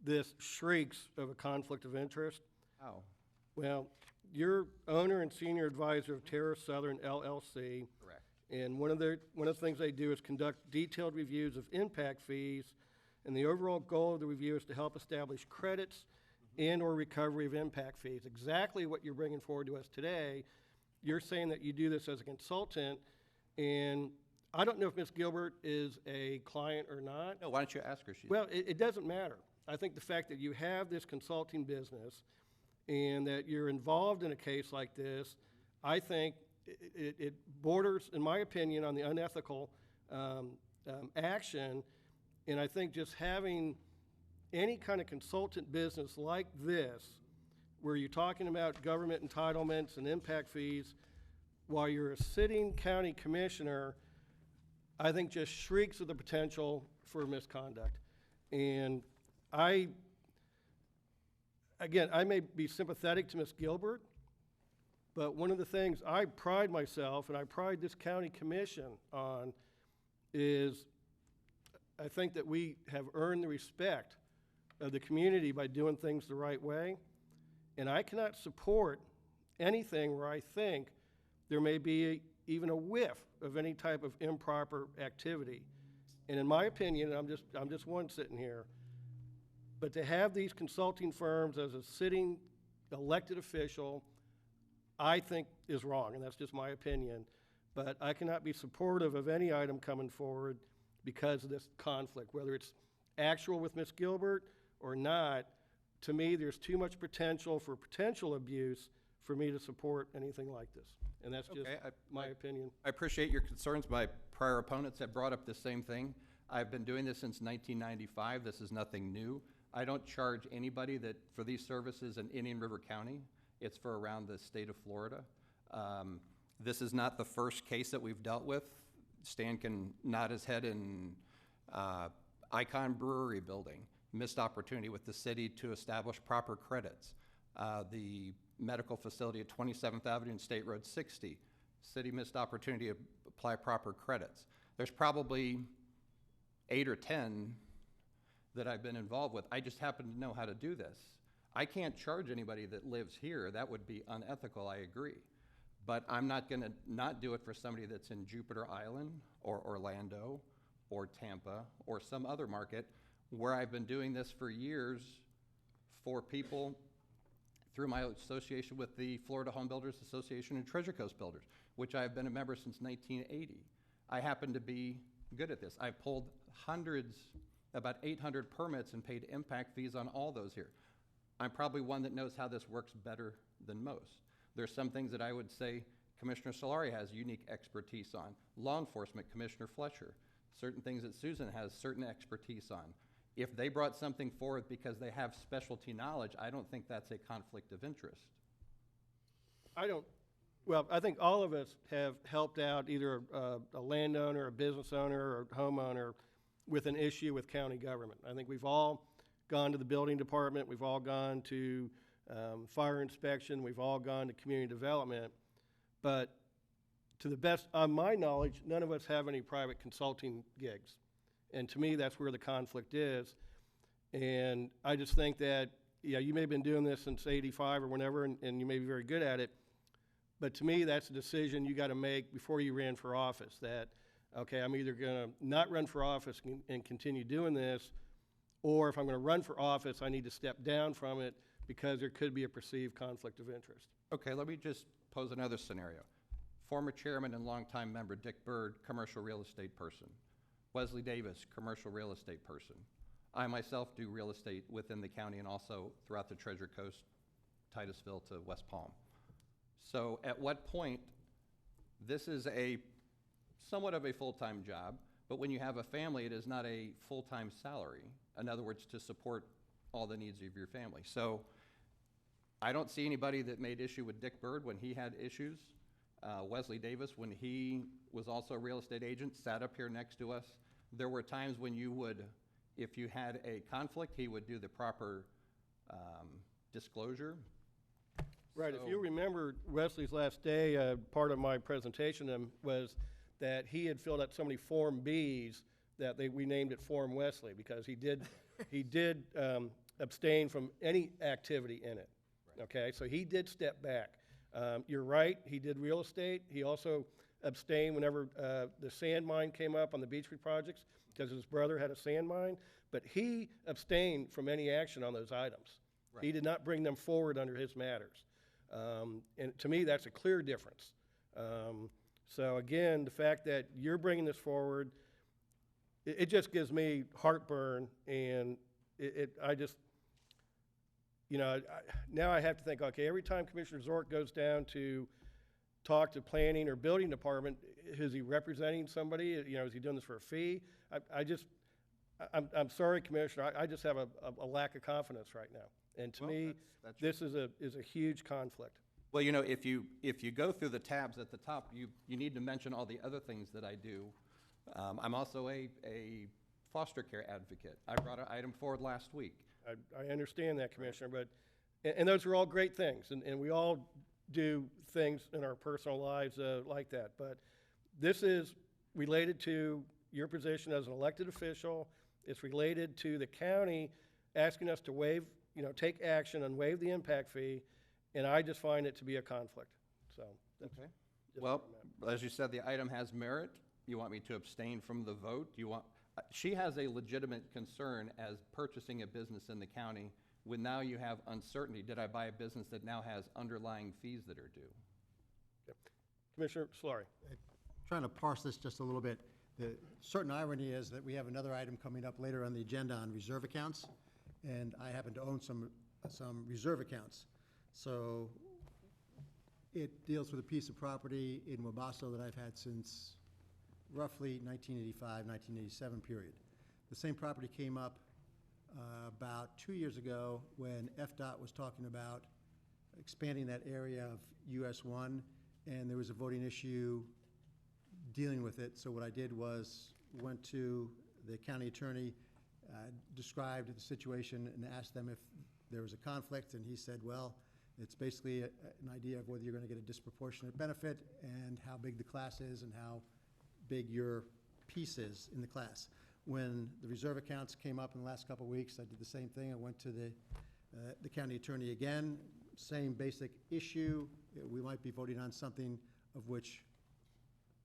this shrieks of a conflict of interest. How? Well, you're owner and senior advisor of Terra Southern LLC. Correct. And one of the things they do is conduct detailed reviews of impact fees, and the overall goal of the review is to help establish credits and or recovery of impact fees. Exactly what you're bringing forward to us today. You're saying that you do this as a consultant, and I don't know if Ms. Gilbert is a client or not. No, why don't you ask her? Well, it doesn't matter. I think the fact that you have this consulting business and that you're involved in a case like this, I think it borders, in my opinion, on the unethical action. And I think just having any kind of consultant business like this, where you're talking about government entitlements and impact fees, while you're a sitting county commissioner, I think just shrieks of the potential for misconduct. And I may be sympathetic to Ms. Gilbert, but one of the things I pride myself and I pride this county commission on is I think that we have earned the respect of the community by doing things the right way. And I cannot support anything where I think there may be even a whiff of any type of improper activity. And in my opinion, I'm just one sitting here, but to have these consulting firms as a sitting elected official, I think is wrong, and that's just my opinion. But I cannot be supportive of any item coming forward because of this conflict, whether it's actual with Ms. Gilbert or not. To me, there's too much potential for potential abuse for me to support anything like this. And that's just my opinion. I appreciate your concerns. My prior opponents have brought up the same thing. I've been doing this since 1995. This is nothing new. I don't charge anybody for these services in Indian River County. It's for around the state of Florida. This is not the first case that we've dealt with. Stan can nod his head in Icon Brewery building, missed opportunity with the city to establish proper credits. The medical facility at 27th Avenue and State Road 60, city missed opportunity to apply proper credits. There's probably 8 or 10 that I've been involved with. I just happen to know how to do this. I can't charge anybody that lives here. That would be unethical, I agree. But I'm not going to not do it for somebody that's in Jupiter Island or Orlando or Tampa or some other market where I've been doing this for years for people through my association with the Florida Home Builders Association and Treasure Coast Builders, which I've been a member since 1980. I happen to be good at this. I've pulled about 800 permits and paid impact fees on all those here. I'm probably one that knows how this works better than most. There's some things that I would say Commissioner Solari has unique expertise on. Law enforcement, Commissioner Fletcher. Certain things that Susan has certain expertise on. If they brought something forward because they have specialty knowledge, I don't think that's a conflict of interest. Well, I think all of us have helped out either a landowner, a business owner, or a homeowner with an issue with county government. I think we've all gone to the building department, we've all gone to fire inspection, we've all gone to community development, but to the best of my knowledge, none of us have any private consulting gigs. And to me, that's where the conflict is. And I just think that, yeah, you may have been doing this since '85 or whenever, and you may be very good at it, but to me, that's a decision you got to make before you ran for office, that, okay, I'm either going to not run for office and continue doing this, or if I'm going to run for office, I need to step down from it because there could be a perceived conflict of interest. Okay, let me just pose another scenario. Former chairman and longtime member Dick Bird, commercial real estate person. Wesley Davis, commercial real estate person. I myself do real estate within the county and also throughout the Treasure Coast, Titusville to West Palm. So at what point, this is somewhat of a full-time job, but when you have a family, it is not a full-time salary. In other words, to support all the needs of your family. So I don't see anybody that made issue with Dick Bird when he had issues. Wesley Davis, when he was also a real estate agent, sat up here next to us. There were times when you would, if you had a conflict, he would do the proper disclosure. Right, if you remember Wesley's last day, part of my presentation to him was that he had filled out so many Form Bs that we named it Form Wesley, because he did abstain from any activity in it. Right. Okay, so he did step back. You're right, he did real estate. He also abstained whenever the sand mine came up on the Beach Street projects because his brother had a sand mine, but he abstained from any action on those items. Right. He did not bring them forward under his matters. And to me, that's a clear difference. So again, the fact that you're bringing this forward, it just gives me heartburn, and I just, now I have to think, okay, every time Commissioner Zork goes down to talk to planning or building department, is he representing somebody? Is he doing this for a fee? I'm sorry, Commissioner, I just have a lack of confidence right now. And to me, this is a huge conflict. Well, if you go through the tabs at the top, you need to mention all the other things that I do. I'm also a foster care advocate. I brought an item forward last week. I understand that, Commissioner, but and those are all great things, and we all do things in our personal lives like that. But this is related to your position as an elected official. It's related to the county asking us to waive, take action and waive the impact fee, and I just find it to be a conflict. So that's okay. Well, as you said, the item has merit. You want me to abstain from the vote? She has a legitimate concern as purchasing a business in the county when now you have uncertainty. Did I buy a business that now has underlying fees that are due? Okay. Commissioner Solari. Trying to parse this just a little bit. The certain irony is that we have another item coming up later on the agenda on reserve accounts, and I happen to own some reserve accounts. So it deals with a piece of property in Wabasso that I've had since roughly 1985, 1987 period. The same property came up about 2 years ago when FDOT was talking about expanding that area of US 1 and there was a voting issue dealing with it. So what I did was went to the county attorney, described the situation and asked them if there was a conflict, and he said, well, it's basically an idea of whether you're going to get a disproportionate benefit and how big the class is and how big your piece is in the class. When the reserve accounts came up in the last couple of weeks, I did the same thing. I went to the county attorney again, same basic issue. We might be voting on something of which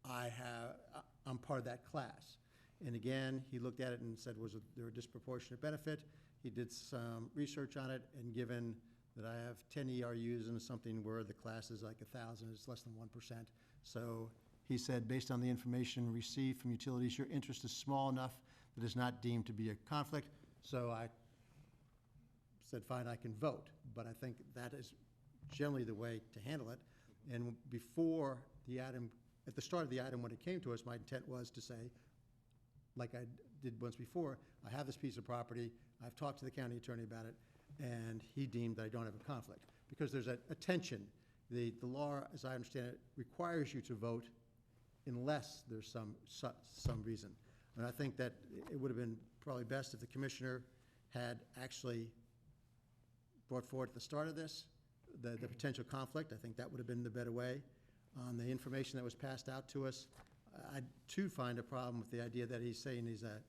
I'm part of that class. And again, he looked at it and said, was there a disproportionate benefit? He did some research on it, and given that I have 10 ERUs and something where the class is like 1,000, it's less than 1%. So he said, based on the information received from utilities, your interest is small enough that it's not deemed to be a conflict. So I said, fine, I can vote. But I think that is generally the way to handle it. And before the item, at the start of the item when it came to us, my intent was to say, like I did once before, I have this piece of property, I've talked to the county attorney about it, and he deemed that I don't have a conflict. Because there's a tension. The law, as I understand it, requires you to vote unless there's some reason. And I think that it would have been probably best if the commissioner had actually brought forward at the start of this the potential conflict. I think that would have been the better way. On the information that was passed out to us, I too find a problem with the idea that he's saying he's a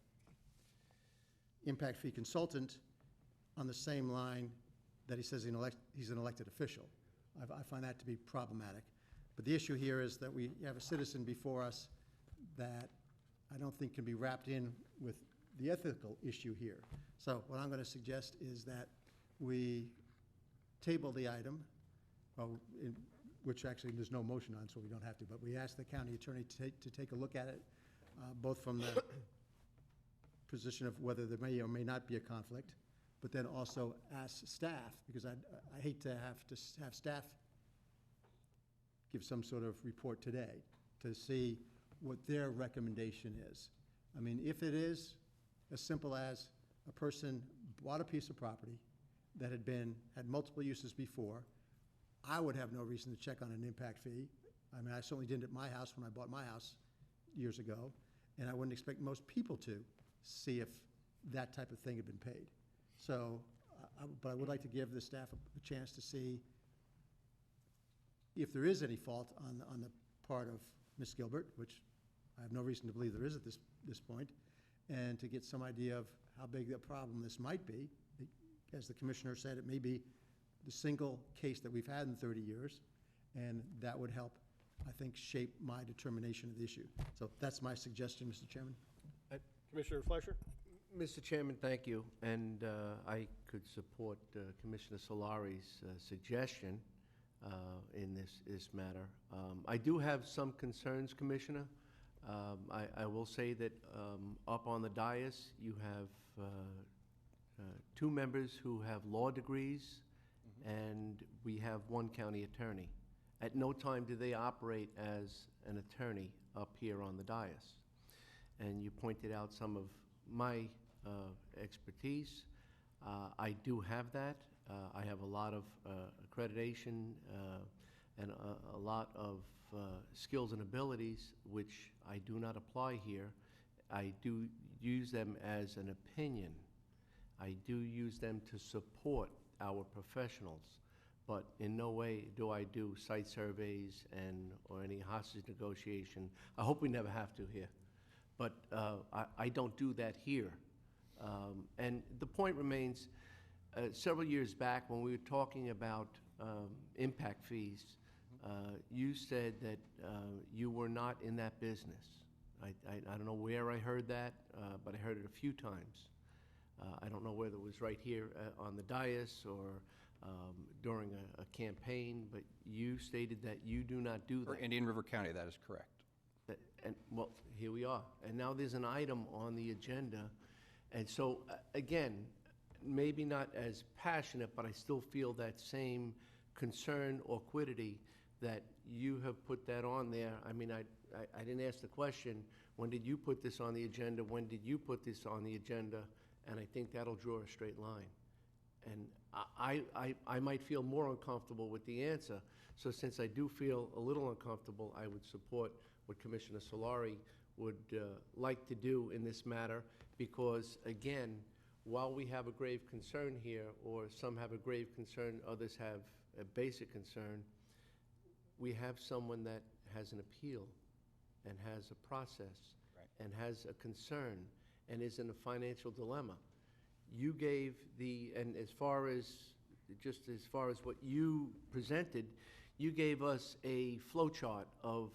impact fee consultant on the same line that he says he's an elected official. I find that to be problematic. But the issue here is that we have a citizen before us that I don't think can be wrapped in with the ethical issue here. So what I'm going to suggest is that we table the item, which actually there's no motion on, so we don't have to, but we ask the county attorney to take a look at it, both from the position of whether there may or may not be a conflict, but then also ask staff, because I hate to have staff give some sort of report today to see what their recommendation is. I mean, if it is as simple as a person bought a piece of property that had multiple uses before, I would have no reason to check on an impact fee. I mean, I certainly didn't at my house when I bought my house years ago, and I wouldn't expect most people to see if that type of thing had been paid. So, but I would like to give the staff a chance to see if there is any fault on the part of Ms. Gilbert, which I have no reason to believe there is at this point, and to get some idea of how big a problem this might be. As the commissioner said, it may be the single case that we've had in 30 years, and that would help, I think, shape my determination of the issue. So that's my suggestion, Mr. Chairman. Commissioner Fleischer? Mr. Chairman, thank you. And I could support Commissioner Solari's suggestion in this matter. I do have some concerns, Commissioner. I will say that up on the dais, you have two members who have law degrees, and we have one county attorney. At no time do they operate as an attorney up here on the dais. And you pointed out some of my expertise. I do have that. I have a lot of accreditation and a lot of skills and abilities which I do not apply here. I do use them as an opinion. I do use them to support our professionals, but in no way do I do site surveys or any hostage negotiation. I hope we never have to here, but I don't do that here. And the point remains, several years back when we were talking about impact fees, you said that you were not in that business. I don't know where I heard that, but I heard it a few times. I don't know whether it was right here on the dais or during a campaign, but you stated that you do not do that. For Indian River County, that is correct. Well, here we are. And now there's an item on the agenda. And so, again, maybe not as passionate, but I still feel that same concern or quiddity that you have put that on there. I mean, I didn't ask the question, when did you put this on the agenda? When did you put this on the agenda? And I think that'll draw a straight line. And I might feel more uncomfortable with the answer. So since I do feel a little uncomfortable, I would support what Commissioner Solari would like to do in this matter, because again, while we have a grave concern here, or some have a grave concern, others have a basic concern, we have someone that has an appeal and has a process and has a concern and is in a financial dilemma. You gave and as far as what you presented, you gave us a flow chart of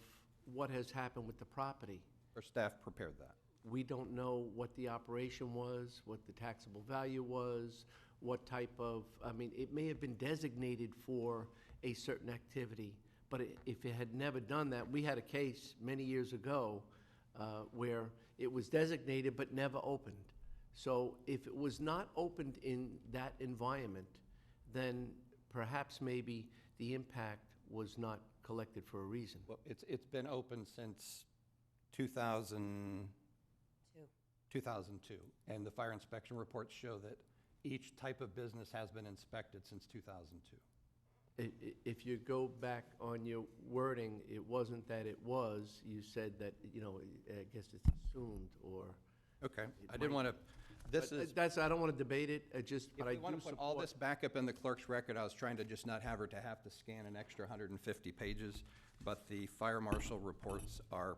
what has happened with the property. Our staff prepared that. We don't know what the operation was, what the taxable value was, what type of, I mean, it may have been designated for a certain activity, but if it had never done that, we had a case many years ago where it was designated but never opened. So if it was not opened in that environment, then perhaps maybe the impact was not collected for a reason. Well, it's been open since 2002, and the fire inspection reports show that each type of business has been inspected since 2002. If you go back on your wording, it wasn't that it was, you said that, you know, I guess it's assumed, or. Okay, I didn't want to, I don't want to debate it, but I do If we want to put all support- this back up in the clerk's record, I was trying to just not have her to have to scan an extra 150 pages, but the fire marshal reports are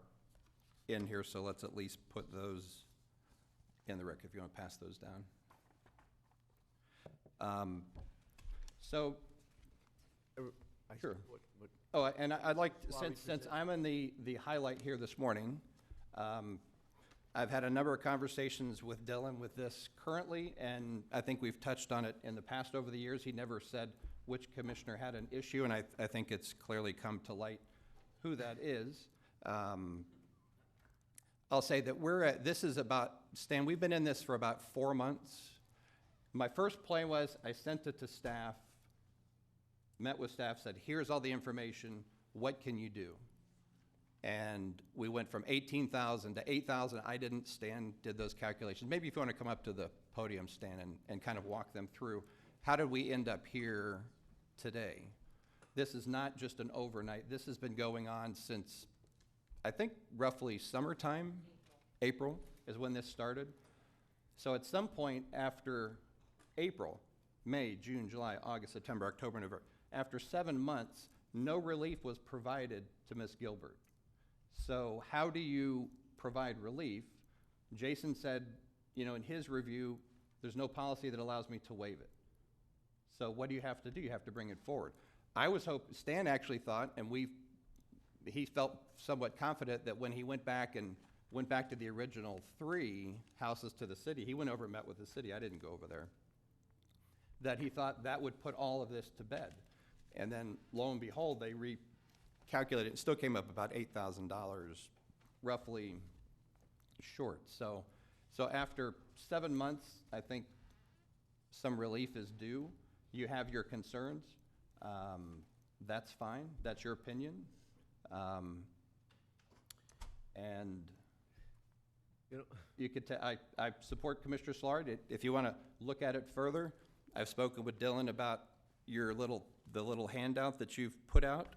in here, so let's at least put those in the record, if you want to pass those down. Sure. Oh, and I'd like, since I'm in the highlight here this morning, I've had a number of conversations with Dylan with this currently, and I think we've touched on it in the past over the years. He never said which commissioner had an issue, and I think it's clearly come to light who that is. I'll say that this is about, Stan, we've been in this for about 4 months. My first play was I sent it to staff, met with staff, said, here's all the information, what can you do? And we went from 18,000 to 8,000. I didn't, Stan did those calculations. Maybe if you want to come up to the podium, Stan, and kind of walk them through. How did we end up here today? This is not just an overnight. This has been going on since, I think, roughly summertime. April is when this started. So at some point after April, May, June, July, August, September, October, November, after 7 months, no relief was provided to Ms. Gilbert. So how do you provide relief? Jason said, you know, in his review, there's no policy that allows me to waive it. So what do you have to do? You have to bring it forward. Stan actually thought, and he felt somewhat confident that when he went back to the original 3 houses to the city, he went over and met with the city, I didn't go over there, that he thought that would put all of this to bed. And then lo and behold, they recalculated, it still came up about $8,000 roughly short. So after 7 months, I think some relief is due. You have your concerns. That's fine. That's your opinion. And you know, you could I support Commissioner Szilard. If you want to look at it further, I've spoken with Dylan about the little handout that you've put out.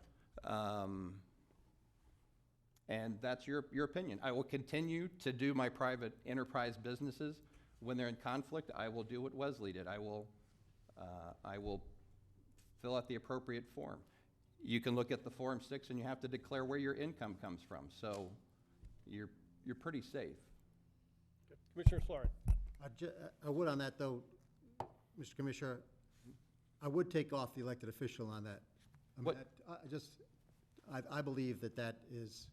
And that's your opinion. I will continue to do my private enterprise businesses. When they're in conflict, I will do what Wesley did. I will fill out the appropriate form. You can look at the Form 6 and you have to declare where your income comes from. So you're pretty safe. Commissioner Solari. I would on that, though, Mr. Commissioner, I would take off the elected official on that. I mean, What? I believe that is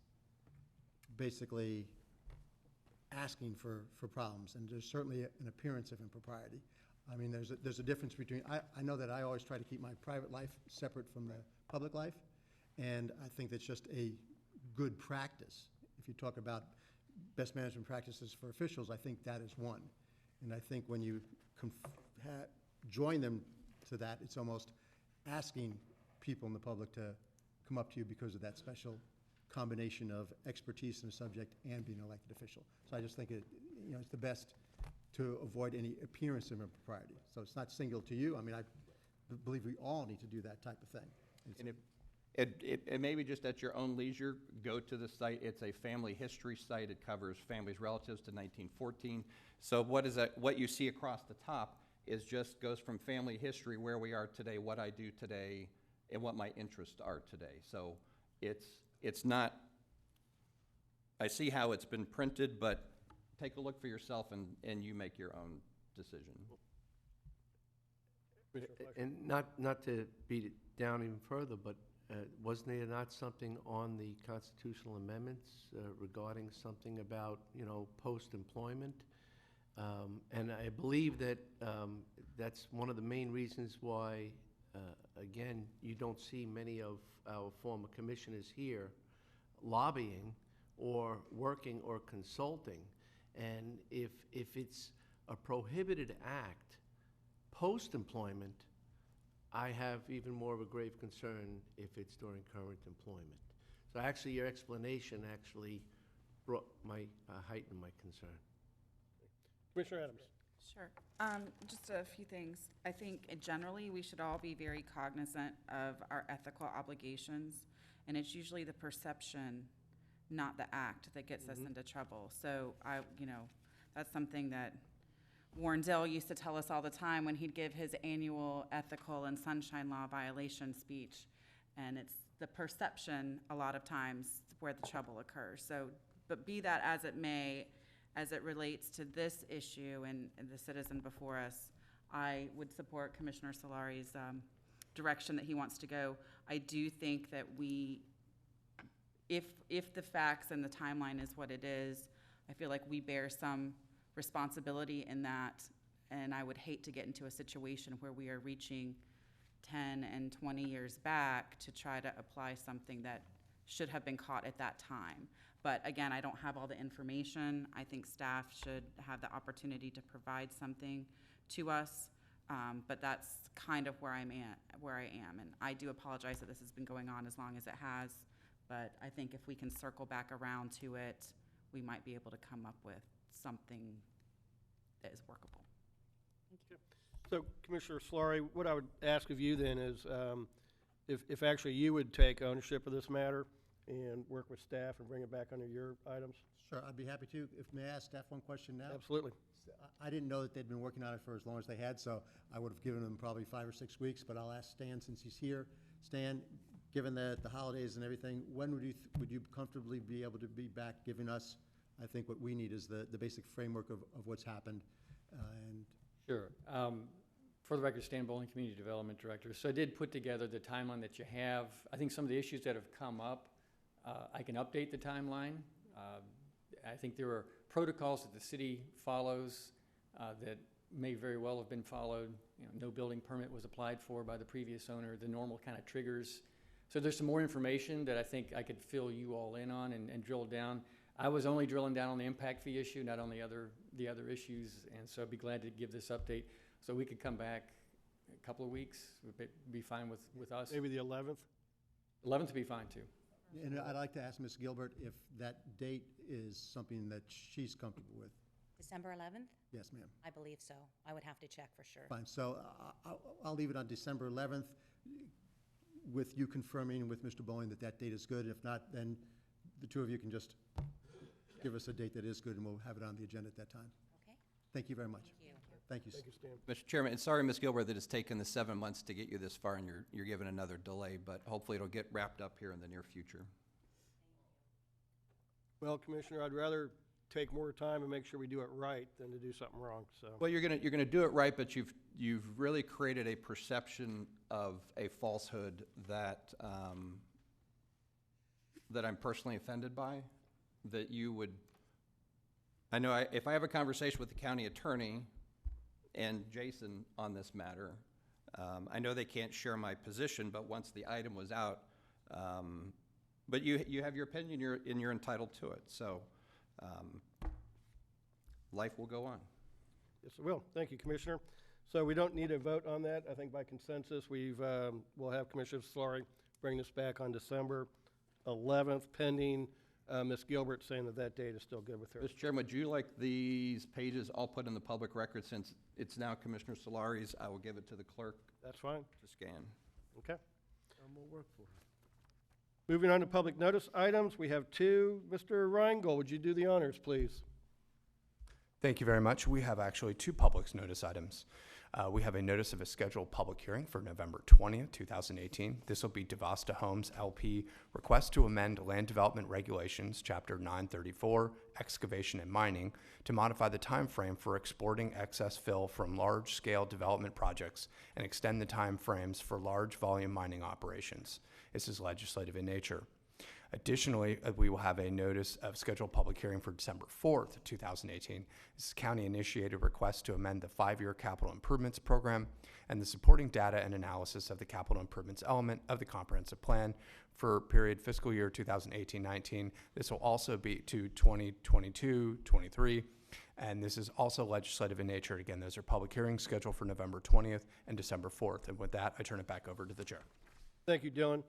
basically asking for problems, and there's certainly an appearance of impropriety. I mean, there's a difference between, I know that I always try to keep my private life separate from the public life, and I think that's just a good practice. If you talk about best management practices for officials, I think that is one. And I think when you join them to that, it's almost asking people in the public to come up to you because of that special combination of expertise in a subject and being an elected official. So I just think it's the best to avoid any appearance of impropriety. So it's not single to you. I mean, I believe we all need to do that type of thing. And it may be just at your own leisure, go to the site. It's a family history site. It covers families, relatives to 1914. So what you see across the top is just goes from family history, where we are today, what I do today, and what my interests are today. So it's not, I see how it's been printed, but take a look for yourself and you make your own decision. And not to beat it down even further, but wasn't there not something on the constitutional amendments regarding something about, post-employment? And I believe that that's one of the main reasons why, again, you don't see many of our former commissioners here lobbying or working or consulting. And if it's a prohibited act post-employment, I have even more of a grave concern if it's during current employment. So actually, your explanation actually heightened my concern. Commissioner Adams. Sure. Just a few things. I think generally we should all be very cognizant of our ethical obligations, and it's usually the perception, not the act, that gets us into trouble. So that's something that Warren Dill used to tell us all the time when he'd give his annual ethical and sunshine law violation speech. And it's the perception a lot of times where the trouble occurs. So, but be that as it may, as it relates to this issue and the citizen before us, I would support Commissioner Solari's direction that he wants to go. I do think that if the facts and the timeline is what it is, I feel like we bear some responsibility in that, and I would hate to get into a situation where we are reaching 10 and 20 years back to try to apply something that should have been caught at that time. But again, I don't have all the information. I think staff should have the opportunity to provide something to us, but that's kind of where I am. And I do apologize that this has been going on as long as it has, but I think if we can circle back around to it, we might be able to come up with something that is workable. Thank you. So, Commissioner Solari, what I would ask of you then is if actually you would take ownership of this matter and work with staff and bring it back under your items? Sure, I'd be happy to. May I ask staff one question now? Absolutely. I didn't know that they'd been working on it for as long as they had, so I would have given them probably 5 or 6 weeks, but I'll ask Stan since he's here. Stan, given the holidays and everything, when would you comfortably be able to be back giving us, I think what we need is the basic framework of what's happened? Sure. For the record, Stan Bowling, Community Development Director. So I did put together the timeline that you have. I think some of the issues that have come up, I can update the timeline. I think there are protocols that the city follows that may very well have been followed. No building permit was applied for by the previous owner, the normal kind of triggers. So there's some more information that I think I could fill you all in on and drill down. I was only drilling down on the impact fee issue, not on the other issues, and so I'd be glad to give this update. So we could come back a couple of weeks, would be fine with us. Maybe the 11th? 11th would be fine too. And I'd like to ask Ms. Gilbert if that date is something that she's comfortable with. December 11th? Yes, ma'am. I believe so. I would have to check for sure. Fine, so I'll leave it on December 11th with you confirming with Mr. Bowling that that date is good. If not, then the two of you can just give us a date that is good and we'll have it on the agenda at that time. Okay. Thank you very much. Thank you. Thank you. Thank you, Stan. Mr. Chairman, and sorry, Ms. Gilbert, that it's taken the 7 months to get you this far and you're given another delay, but hopefully it'll get wrapped up here in the near future. Well, Commissioner, I'd rather take more time and make sure we do it right than to do something wrong, so. Well, you're gonna do it right, but you've really created a perception of a falsehood that that I'm personally offended by. That you would, I know if I have a conversation with the county attorney and Jason on this matter, I know they can't share my position, but once the item was out, but you have your opinion, and you're entitled to it. So life will go on. Yes, it will. Thank you, Commissioner. So we don't need a vote on that. I think by consensus, we'll have Commissioner Solari bring this back on December 11th, pending Ms. Gilbert saying that that date is still good with her. Mr. Chairman, would you like these pages all put in the public record? Since it's now Commissioner Solari's, I will give it to the clerk That's fine. to scan. Okay. I'm gonna work for it. Moving on to public notice items, we have two. Mr. Reingold, would you do the honors, please? Thank you very much. We have actually two public notice items. We have a notice of a scheduled public hearing for November 20th, 2018. This will be Devasta Homes LP request to amend Land Development Regulations, Chapter 934, Excavation and Mining, to modify the time frame for exporting excess fill from large-scale development projects and extend the time frames for large volume mining operations. This is legislative in nature. Additionally, we will have a notice of scheduled public hearing for December 4th, 2018. This is county-initiated request to amend the 5-year capital improvements program and the supporting data and analysis of the capital improvements element of the comprehensive plan for period fiscal year 2018-19. This will also be to 2022-23, and this is also legislative in nature. Again, those are public hearings scheduled for November 20th and December 4th. And with that, I turn it back over to the chair. Thank you, Dylan.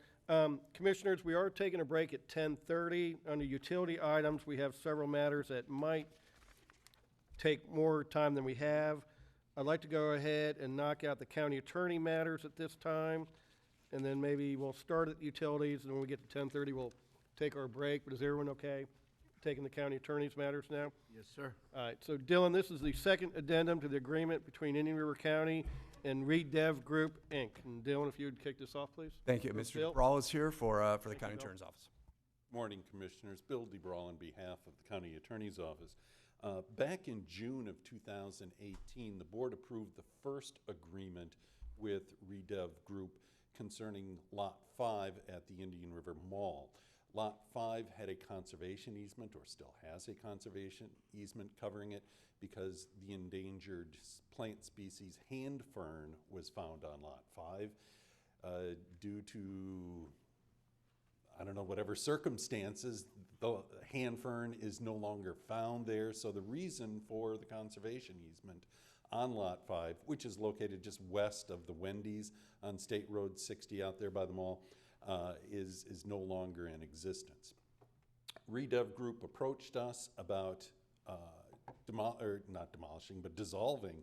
Commissioners, we are taking a break at 10:30. Under utility items, we have several matters that might take more time than we have. I'd like to go ahead and knock out the county attorney matters at this time, and then maybe we'll start at utilities, and when we get to 10:30, we'll take our break. But is everyone okay taking the county attorney's matters now? Yes, sir. All right, so Dylan, this is the second addendum to the agreement between Indian River County and Redev Group, Inc. And Dylan, if you would kick this off, please. Thank you. Mr. DeBrawl is here for the County Attorney's Office. Morning, Commissioners. Bill DeBrawl on behalf of the County Attorney's Office. Back in June of 2018, the board approved the first agreement with Redev Group concerning Lot 5 at the Indian River Mall. Lot 5 had a conservation easement, or still has a conservation easement covering it, because the endangered plant species hand fern was found on Lot 5. Due to, I don't know, whatever circumstances, the hand fern is no longer found there. So the reason for the conservation easement on Lot 5, which is located just west of the Wendy's on State Road 60 out there by the mall, is no longer in existence. Redev Group approached us about not demolishing, but dissolving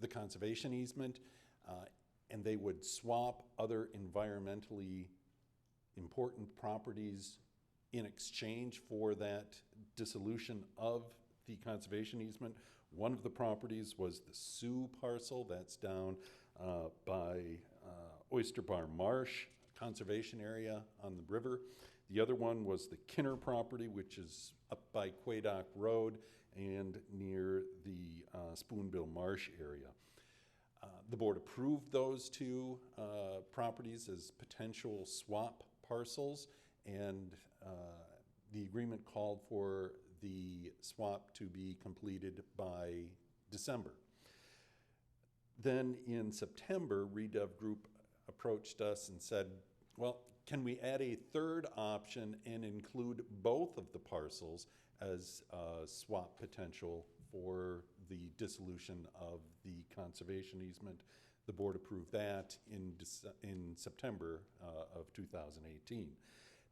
the conservation easement, and they would swap other environmentally important properties in exchange for that dissolution of the conservation easement. One of the properties was the Sioux parcel, that's down by Oyster Bar Marsh conservation area on the river. The other one was the Kinner property, which is up by Quadock Road and near the Spoonbill Marsh area. The board approved those two properties as potential swap parcels, and the agreement called for the swap to be completed by December. Then in September, Redev Group approached us and said, well, can we add a third option and include both of the parcels as swap potential for the dissolution of the conservation easement? The board approved that in September of 2018.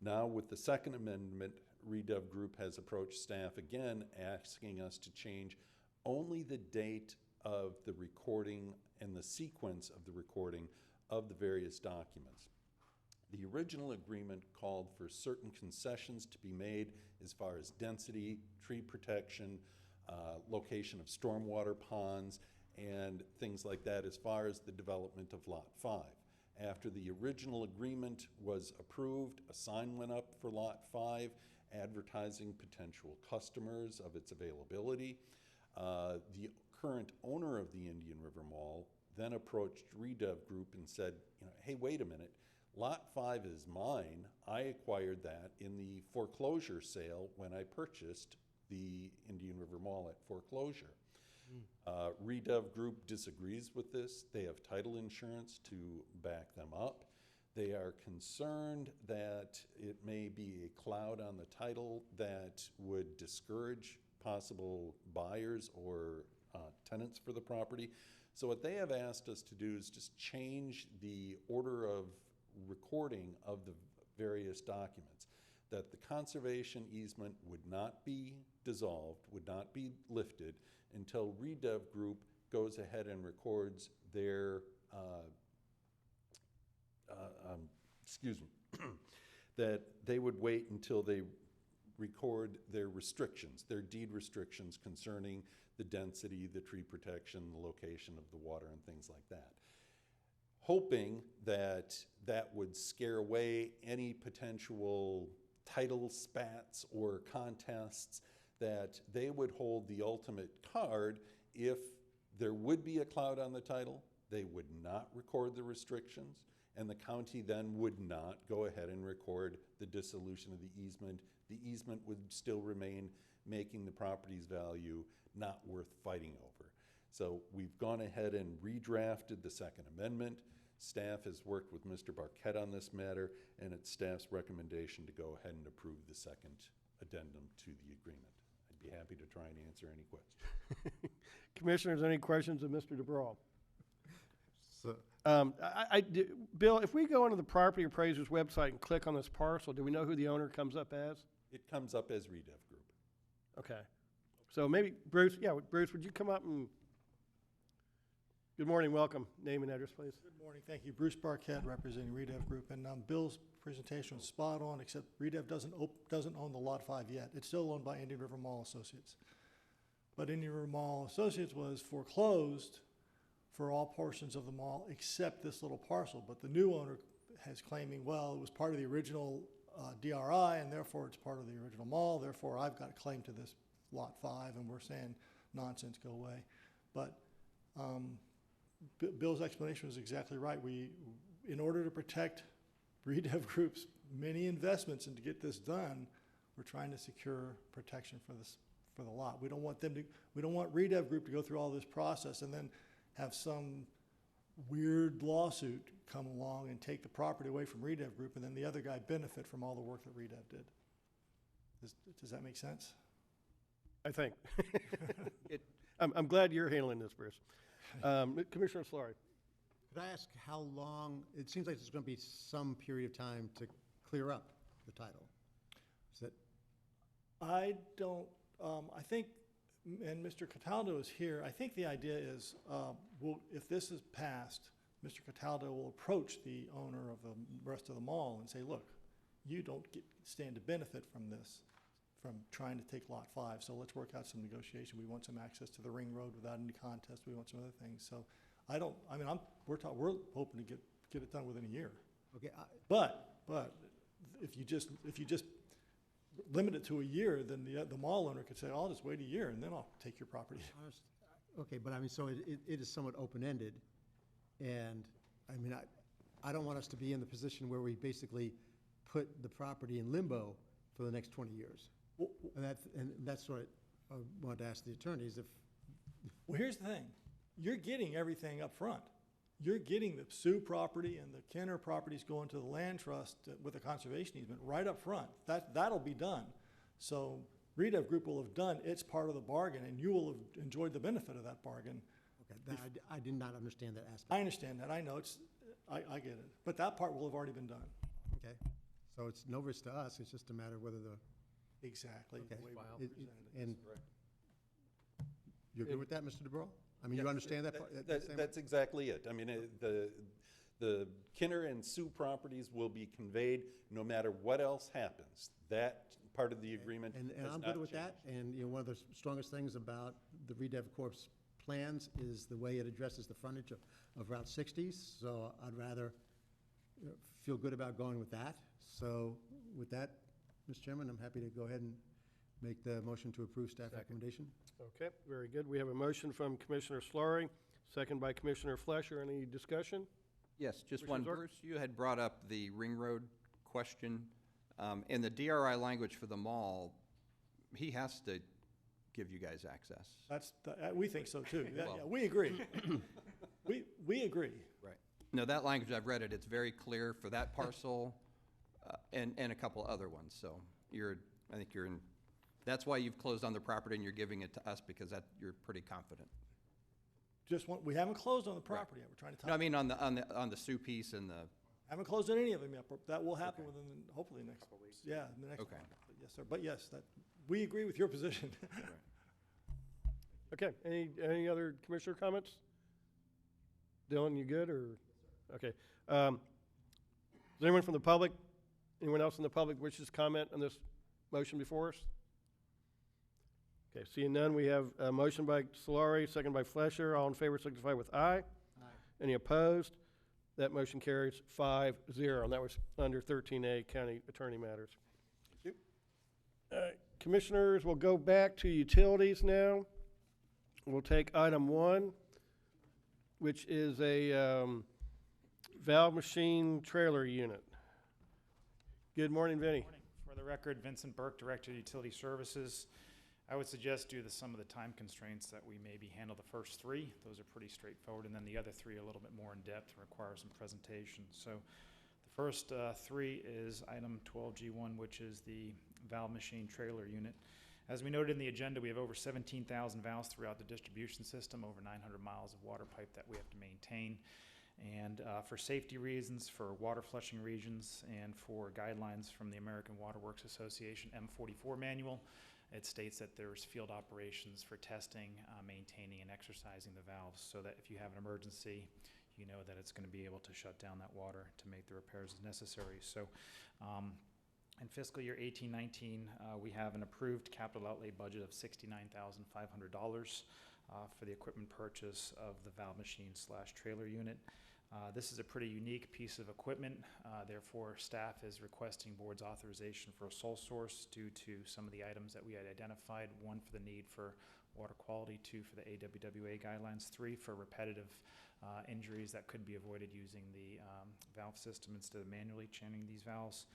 Now with the second amendment, Redev Group has approached staff again asking us to change only the date of the recording and the sequence of the recording of the various documents. The original agreement called for certain concessions to be made as far as density, tree protection, location of stormwater ponds, and things like that as far as the development of Lot 5. After the original agreement was approved, a sign went up for Lot 5 advertising potential customers of its availability. The current owner of the Indian River Mall then approached Redev Group and said, hey, wait a minute, Lot 5 is mine. I acquired that in the foreclosure sale when I purchased the Indian River Mall at foreclosure. Redev Group disagrees with this. They have title insurance to back them up. They are concerned that it may be a cloud on the title that would discourage possible buyers or tenants for the property. So what they have asked us to do is just change the order of recording of the various documents. that the conservation easement would not be dissolved, would not be lifted until Redev Group goes ahead and records their, excuse me, that they would wait until they record their restrictions, their deed restrictions concerning the density, the tree protection, the location of the water and things like that. Hoping that that would scare away any potential title spats or contests, that they would hold the ultimate card if there would be a cloud on the title, they would not record the restrictions, and the county then would not go ahead and record the dissolution of the easement. The easement would still remain, making the property's value not worth fighting over. So we've gone ahead and redrafted the Second Amendment. Staff has worked with Mr. Barquette on this matter, and it's staff's recommendation to go ahead and approve the second addendum to the agreement. I'd be happy to try and answer any questions. Commissioners, any questions of Mr. DeBrawl? So, Bill, if we go onto the property appraiser's website and click on this parcel, do we know who the owner comes up as? It comes up as Redev Group. Okay. So maybe Bruce, Bruce, would you come up and, good morning, welcome. Name and address, please. Good morning, thank you. Bruce Barquette, representing Redev Group. And Bill's presentation was spot on, except Redev doesn't own the Lot 5 yet. It's still owned by Indian River Mall Associates. But Indian River Mall Associates was foreclosed for all portions of the mall except this little parcel. But the new owner has claiming, well, it was part of the original DRI, and therefore it's part of the original mall, therefore I've got a claim to this Lot 5, and we're saying, nonsense, go away. But Bill's explanation was exactly right. In order to protect Redev Group's many investments and to get this done, we're trying to secure protection for the lot. We don't want Redev Group to go through all this process and then have some weird lawsuit come along and take the property away from Redev Group, and then the other guy benefit from all the work that Redev did. Does that make sense? I think. I'm glad you're handling this, Bruce. Commissioner Solari. could I ask how long, it seems like there's going to be some period of time to clear up the title. Is that? I don't, I think, and Mr. Cataldo is here, I think the idea is, if this is passed, Mr. Cataldo will approach the owner of the rest of the mall and say, look, you don't stand to benefit from this, from trying to take Lot 5, so let's work out some negotiation. We want some access to the ring road without any contest. We want some other things. So we're hoping to get it done within a year. Okay. But if you just limit it to a year, then the mall owner could say, I'll just wait a year and then I'll take your property. Okay, but I mean, so it is somewhat open-ended, and I mean, I don't want us to be in the position where we basically put the property in limbo for the next 20 years. And that's what I wanted to ask the attorneys if. Well, here's the thing. You're getting everything up front. You're getting the Sioux property and the Kenner properties going to the land trust with a conservation easement right up front. That'll be done. So Redev Group will have done its part of the bargain, and you will have enjoyed the benefit of that bargain. Okay, I did not understand that aspect. I understand that. I know I get it. But that part will have already been done. Okay, so it's no risk to us. It's just a matter of whether the. Exactly. Okay. The way we presented it. And you're good with that, Mr. DeBro? I mean, you understand that part? That's exactly it. I mean, the Kenner and Sioux properties will be conveyed no matter what else happens. That part of the agreement And has I'm not good with that. changed. And, you know, one of the strongest things about the Redev Corp's plans is the way it addresses the frontage of Route 60. So I'd rather feel good about going with that. So with that, Mr. Chairman, I'm happy to go ahead and make the motion to approve staff recommendation. Okay, very good. We have a motion from Commissioner Slurry, second by Commissioner Flesher. Any discussion? Yes, just Commissioner one. Zorc? Bruce, you had brought up the ring road question. In the DRI language for the mall, he has to give you guys access. We think so too. Well. Yeah, we agree. we agree. Right. No, that language, I've read it, it's very clear for that parcel and a couple other ones. So I think you're in, that's why you've closed on the property and you're giving it to us because you're pretty confident. We haven't closed on the property yet. We're trying to No, I mean on the Sioux piece and the. Haven't closed on any of them yet, but that will happen within, hopefully, next couple weeks. Yeah, in the next Okay. month. But yes, sir. But yes, that, we agree with your position. Okay, any other commissioner comments? Dylan, you good, or, okay. Is there anyone from the public, anyone else in the public wishes to comment on this motion before us? Okay, seeing none, we have a motion by Solari, second by Flesher. All in favor signify with aye. Aye. Any opposed? That motion carries 5-0, and that was under 13A, County Attorney Matters. Thank you. Commissioners, we'll go back to utilities now. We'll take item 1, which is a valve machine trailer unit. Good morning, Vinny. Morning. For the record, Vincent Burke, Director of Utility Services. I would suggest, due to some of the time constraints, that we maybe handle the first 3. Those are pretty straightforward, and then the other 3 are a little bit more in depth and require some presentation. So the first 3 is item 12G1, which is the valve machine trailer unit. As we noted in the agenda, we have over 17,000 valves throughout the distribution system, over 900 miles of water pipe that we have to maintain. And for safety reasons, for water flushing regions, and for guidelines from the American Water Works Association M44 manual, it states that there's field operations for testing, maintaining, and exercising the valves, so that if you have an emergency, you know that it's going to be able to shut down that water to make the repairs as necessary. So in fiscal year 18-19, we have an approved capital outlay budget of $69,500 for the equipment purchase of the valve machine / trailer unit. This is a pretty unique piece of equipment, therefore staff is requesting board's authorization for a sole source due to some of the items that we had identified. 1, for the need for water quality, 2, for the AWWA guidelines, 3, for repetitive injuries that could be avoided using the valve system instead of manually chaining these valves,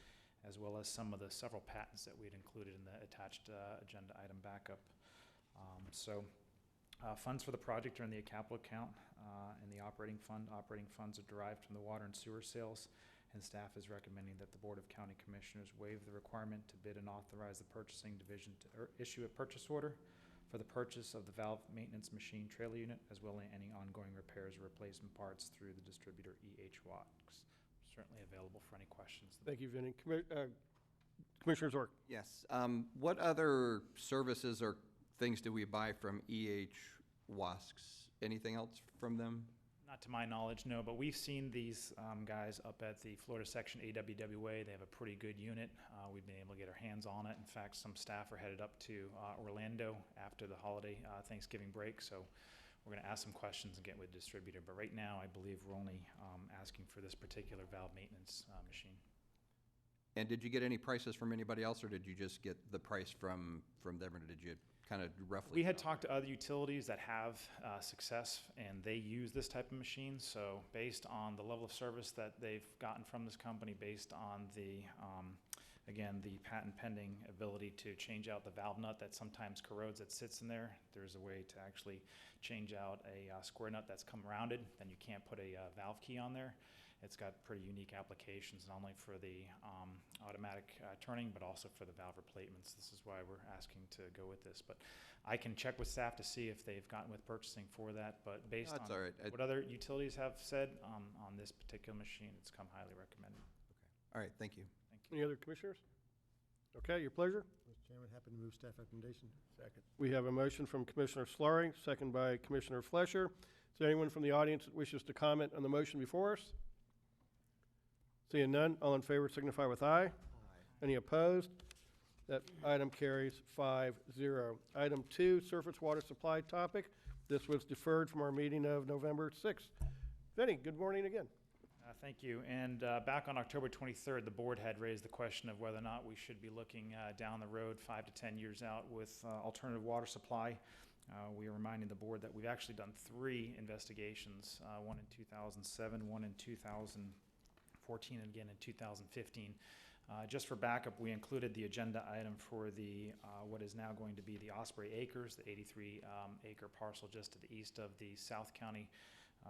as well as some of the several patents that we had included in the attached agenda item backup. Funds for the project are in the capital account and the operating fund. Operating funds are derived from the water and sewer sales, and staff is recommending that the Board of County Commissioners waive the requirement to bid and authorize the purchasing division to issue a purchase order for the purchase of the valve maintenance machine trailer unit, as well as any ongoing repairs or replacement parts through the distributor EH-WATS. Certainly available for any questions. Thank you, Vinny. Commissioner Zork. Yes. What other services or things do we buy from EH-WASCs? Anything else from them? Not to my knowledge, no, but we've seen these guys up at the Florida Section AWWA. They have a pretty good unit. We've been able to get our hands on it. In fact, some staff are headed up to Orlando after the holiday Thanksgiving break, so we're going to ask some questions and get with the distributor. But right now, I believe we're only asking for this particular valve maintenance machine. And did you get any prices from anybody else, or did you just get the price from them, or did you kind of roughly? We had talked to other utilities that have success, and they use this type of machine. So based on the level of service that they've gotten from this company, based on the, again, the patent pending ability to change out the valve nut that sometimes corrodes that sits in there, there's a way to actually change out a square nut that's come rounded, then you can't put a valve key on there. It's got pretty unique applications, not only for the automatic turning, but also for the valve replacements. This is why we're asking to go with this. But I can check with staff to see if they've gotten with purchasing for that. But based on all right. what other utilities have said on this particular machine, it's come highly recommended. All right, thank you. Thank you. Any other commissioners? Okay, your pleasure. Mr. Chairman, happy to move staff recommendation. Second. We have a motion from Commissioner Solari, second by Commissioner Flesher. Is there anyone from the audience that wishes to comment on the motion before us? Seeing none, all in favor signify with aye. Aye. Any opposed? That item carries 5-0. Item 2, surface water supply topic. This was deferred from our meeting of November 6th. Vinny, good morning again. Thank you. And back on October 23rd, the board had raised the question of whether or not we should be looking down the road 5 to 10 years out with alternative water supply. We are reminding the board that we've actually done 3 investigations, one in 2007, one in 2014, and again in 2015. Just for backup, we included the agenda item for the what is now going to be the Osprey Acres, the 83-acre parcel just to the east of the South County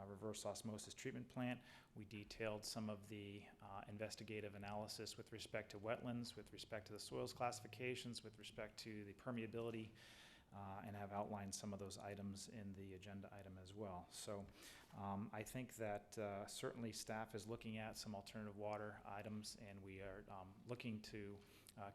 reverse osmosis treatment plant. We detailed some of the investigative analysis with respect to wetlands, with respect to the soils classifications, with respect to the permeability, and have outlined some of those items in the agenda item as well. So I think that certainly staff is looking at some alternative water items, and we are looking to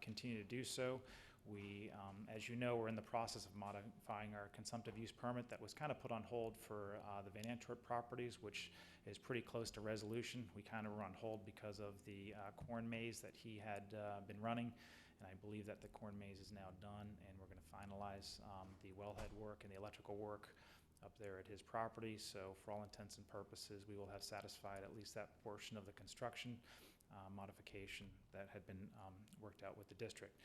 continue to do so. We, as you know, we're in the process of modifying our consumptive use permit that was kind of put on hold for the Van Antwerp properties, which is pretty close to resolution. We kind of were on hold because of the corn maze that he had been running, and I believe that the corn maze is now done, and we're going to finalize the wellhead work and the electrical work up there at his property. So for all intents and purposes, we will have satisfied at least that portion of the construction modification that had been worked out with the district.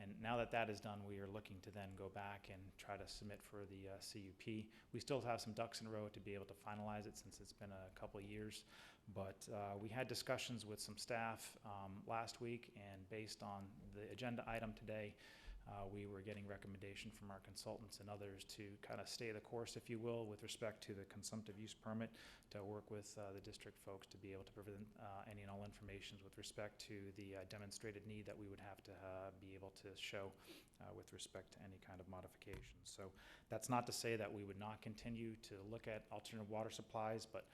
And now that that is done, we are looking to then go back and try to submit for the CUP. We still have some ducks in a row to be able to finalize it since it's been a couple of years. But we had discussions with some staff last week, and based on the agenda item today, we were getting recommendation from our consultants and others to kind of stay the course, if you will, with respect to the consumptive use permit, to work with the district folks to be able to provide any and all information with respect to the demonstrated need that we would have to be able to show with respect to any kind of modification. So that's not to say that we would not continue to look at alternative water supplies, but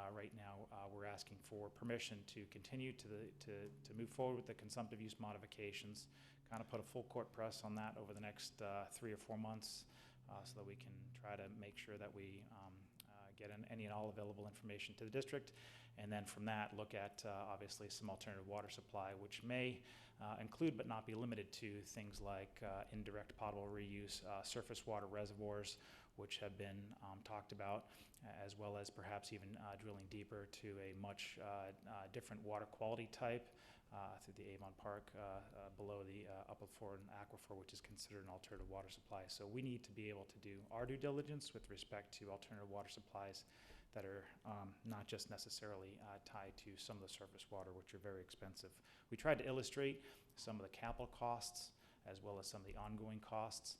right now we're asking for permission to continue to move forward with the consumptive use modifications, kind of put a full court press on that over the next 3 or 4 months so that we can try to make sure that we get any and all available information to the district. And then from that, look at obviously some alternative water supply, which may include but not be limited to things like indirect potable reuse, surface water reservoirs, which have been talked about, as well as perhaps even drilling deeper to a much different water quality type through the Avon Park below the Upper Florida Aquifer, which is considered an alternative water supply. So we need to be able to do our due diligence with respect to alternative water supplies that are not just necessarily tied to some of the surface water, which are very expensive. We tried to illustrate some of the capital costs as well as some of the ongoing costs.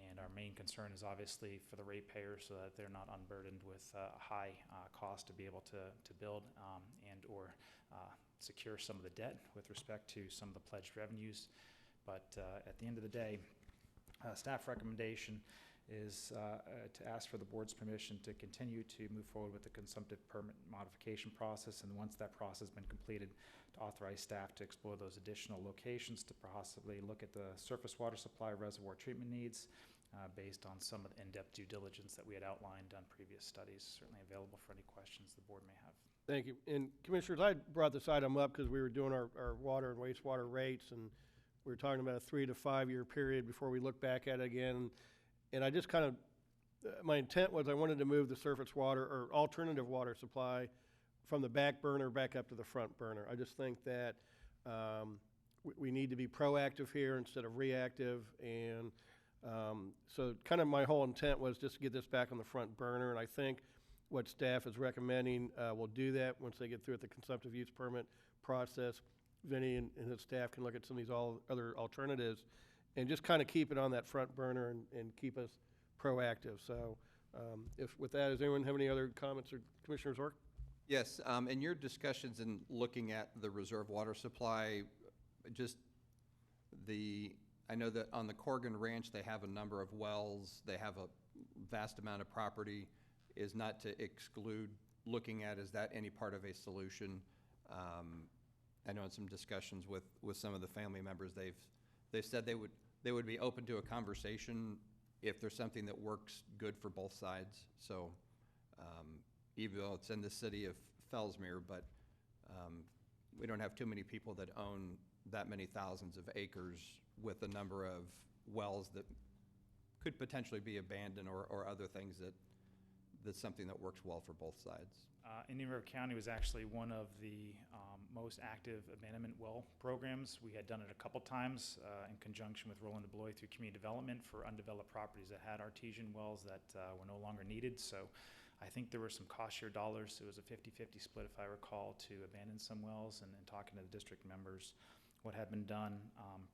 And our main concern is obviously for the ratepayers, so that they're not unburdened with a high cost to be able to build and or secure some of the debt with respect to some of the pledged revenues. But at the end of the day, staff recommendation is to ask for the board's permission to continue to move forward with the consumptive permit modification process, and once that process has been completed, to authorize staff to explore those additional locations to possibly look at the surface water supply reservoir treatment needs based on some of the in-depth due diligence that we had outlined on previous studies. Certainly available for any questions the board may have. Thank you. And Commissioners, I brought this item up because we were doing our water and wastewater rates, and we were talking about a 3 to 5 year period before we look back at it again. And I just kind of, my intent was I wanted to move the surface water or alternative water supply from the back burner back up to the front burner. I just think that we need to be proactive here instead of reactive. And so kind of my whole intent was just to get this back on the front burner. And I think what staff is recommending will do that once they get through with the consumptive use permit process. Vinny and his staff can look at some of these other alternatives and just kind of keep it on that front burner and keep us proactive. So if with that, does anyone have any other comments or Commissioner's work? Yes, in your discussions in looking at the reserve water supply, I know that on the Corrigan Ranch, they have a number of wells, they have a vast amount of property, is not to exclude looking at, is that any part of a solution? I know in some discussions with some of the family members, they've said they would be open to a conversation if there's something that works good for both sides. So even though it's in the city of Fellsmere, but we don't have too many people that own that many thousands of acres with a number of wells that could potentially be abandoned or other things that's something that works well for both sides. Indian River County was actually one of the most active abandonment well programs. We had done it a couple times in conjunction with Roland DeBlois through community development for undeveloped properties that had artesian wells that were no longer needed. So I think there were some cost share dollars. It was a 50-50 split, if I recall, to abandon some wells, and talking to the district members, what had been done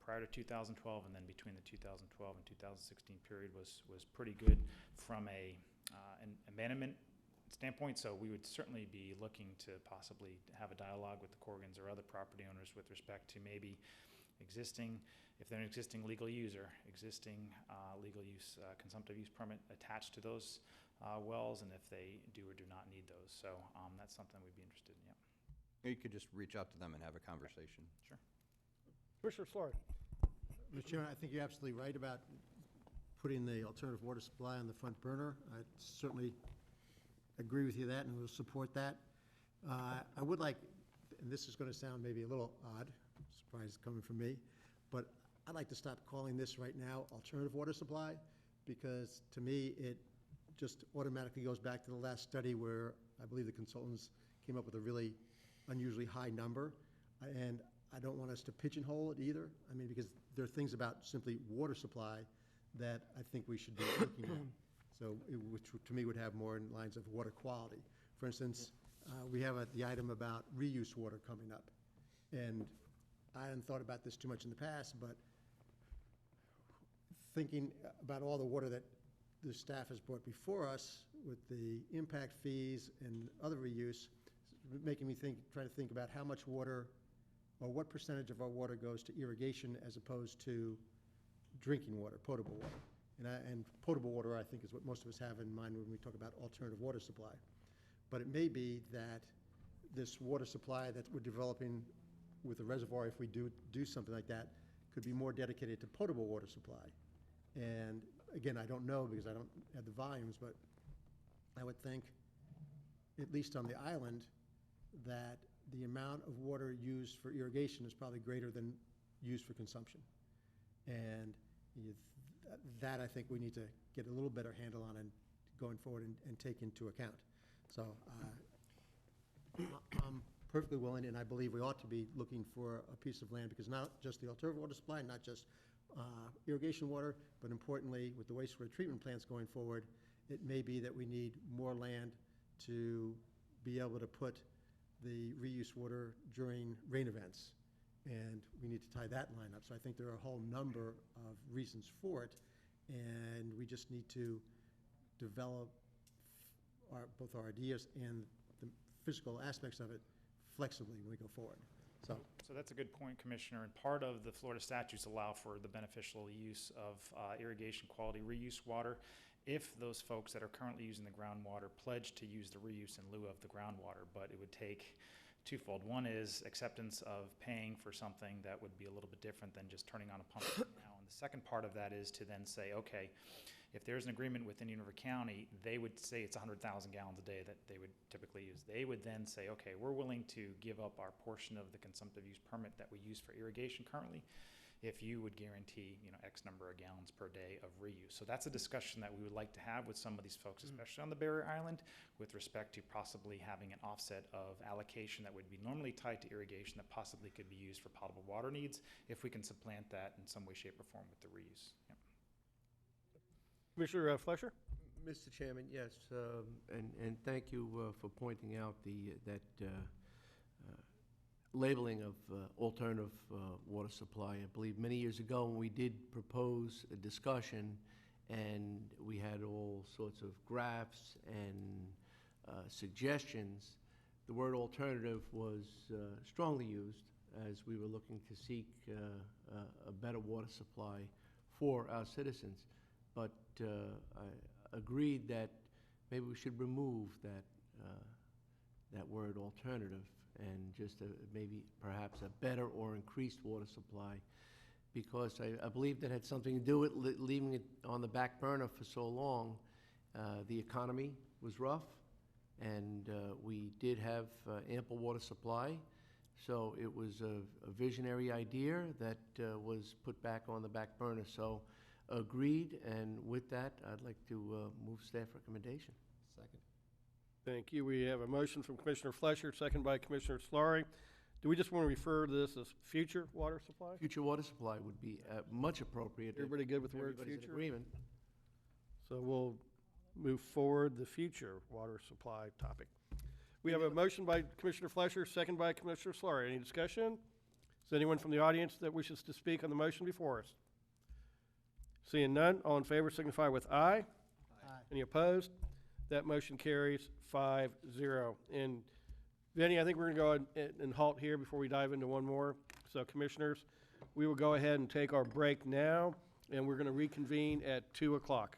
prior to 2012 and then between the 2012 and 2016 period was pretty good from an abandonment standpoint. So we would certainly be looking to possibly have a dialogue with the Corrigans or other property owners with respect to maybe existing, if they're an existing legal user, existing legal use, consumptive use permit attached to those wells, and if they do or do not need those. So that's something we'd be interested in, yeah. Or you could just reach out to them and have a conversation. Sure. Commissioner Flory. Mr. Chairman, I think you're absolutely right about putting the alternative water supply on the front burner. I certainly agree with you that, and will support that. I would like, and this is going to sound maybe a little odd, surprise coming from me, but I'd like to stop calling this right now alternative water supply, because to me, it just automatically goes back to the last study where I believe the consultants came up with a really unusually high number. And I don't want us to pigeonhole it either. I mean, because there are things about simply water supply that I think we should be looking at. So, which to me would have more in lines of water quality. For instance, we have the item about reuse water coming up. And I hadn't thought about this too much in the past, but thinking about all the water that the staff has brought before us with the impact fees and other reuse, making me try to think about how much water or what percentage of our water goes to irrigation as opposed to drinking water, potable water. And potable water, I think, is what most of us have in mind when we talk about alternative water supply. But it may be that this water supply that we're developing with the reservoir, if we do something like that, could be more dedicated to potable water supply. And again, I don't know because I don't have the volumes, but I would think, at least on the island, that the amount of water used for irrigation is probably greater than used for consumption. And that I think we need to get a little better handle on and going forward and take into account. So I'm perfectly willing, and I believe we ought to be looking for a piece of land, because not just the alternative water supply, not just irrigation water, but importantly, with the wastewater treatment plants going forward, it may be that we need more land to be able to put the reuse water during rain events. And we need to tie that line up. So I think there are a whole number of reasons for it, and we just need to develop both our ideas and the physical aspects of it flexibly when we go forward. So that's a good point, Commissioner. And part of the Florida statutes allow for the beneficial use of irrigation quality reuse water if those folks that are currently using the groundwater pledge to use the reuse in lieu of the groundwater. But it would take twofold. One is acceptance of paying for something that would be a little bit different than just turning on a pump now. And the second part of that is to then say, okay, if there's an agreement with Indian River County, they would say it's 100,000 gallons a day that they would typically use. They would then say, okay, we're willing to give up our portion of the consumptive use permit that we use for irrigation currently if you would guarantee, X number of gallons per day of reuse. So that's a discussion that we would like to have with some of these folks, especially on the Barrier Island, with respect to possibly having an offset of allocation that would be normally tied to irrigation that possibly could be used for potable water needs if we can supplant that in some way, shape, or form with the reuse. Yep. Commissioner Flesher? Mr. Chairman, yes, and thank you for pointing out that labeling of alternative water supply. I believe many years ago when we did propose a discussion and we had all sorts of graphs and suggestions, the word alternative was strongly used as we were looking to seek a better water supply for our citizens. But I agreed that maybe we should remove that word alternative and just maybe perhaps a better or increased water supply, because I believe that had something to do with leaving it on the back burner for so long. The economy was rough, and we did have ample water supply, so it was a visionary idea that was put back on the back burner. So agreed, and with that, I'd like to move staff recommendation. Second. Thank you. We have a motion from Commissioner Flesher, second by Commissioner Slaughter. Do we just want to refer to this as future water supply? Future water supply would be much appropriate. Everybody good with the word Everybody's in future? agreement. So we'll move forward the future water supply topic. We have a motion by Commissioner Flesher, second by Commissioner Slaughter. Any discussion? Is there anyone from the audience that wishes to speak on the motion before us? Seeing none, all in favor signify with aye. Aye. Any opposed? That motion carries 5-0. And Vinny, I think we're going to go and halt here before we dive into one more. So commissioners, we will go ahead and take our break now, and we're going to reconvene at 2 o'clock.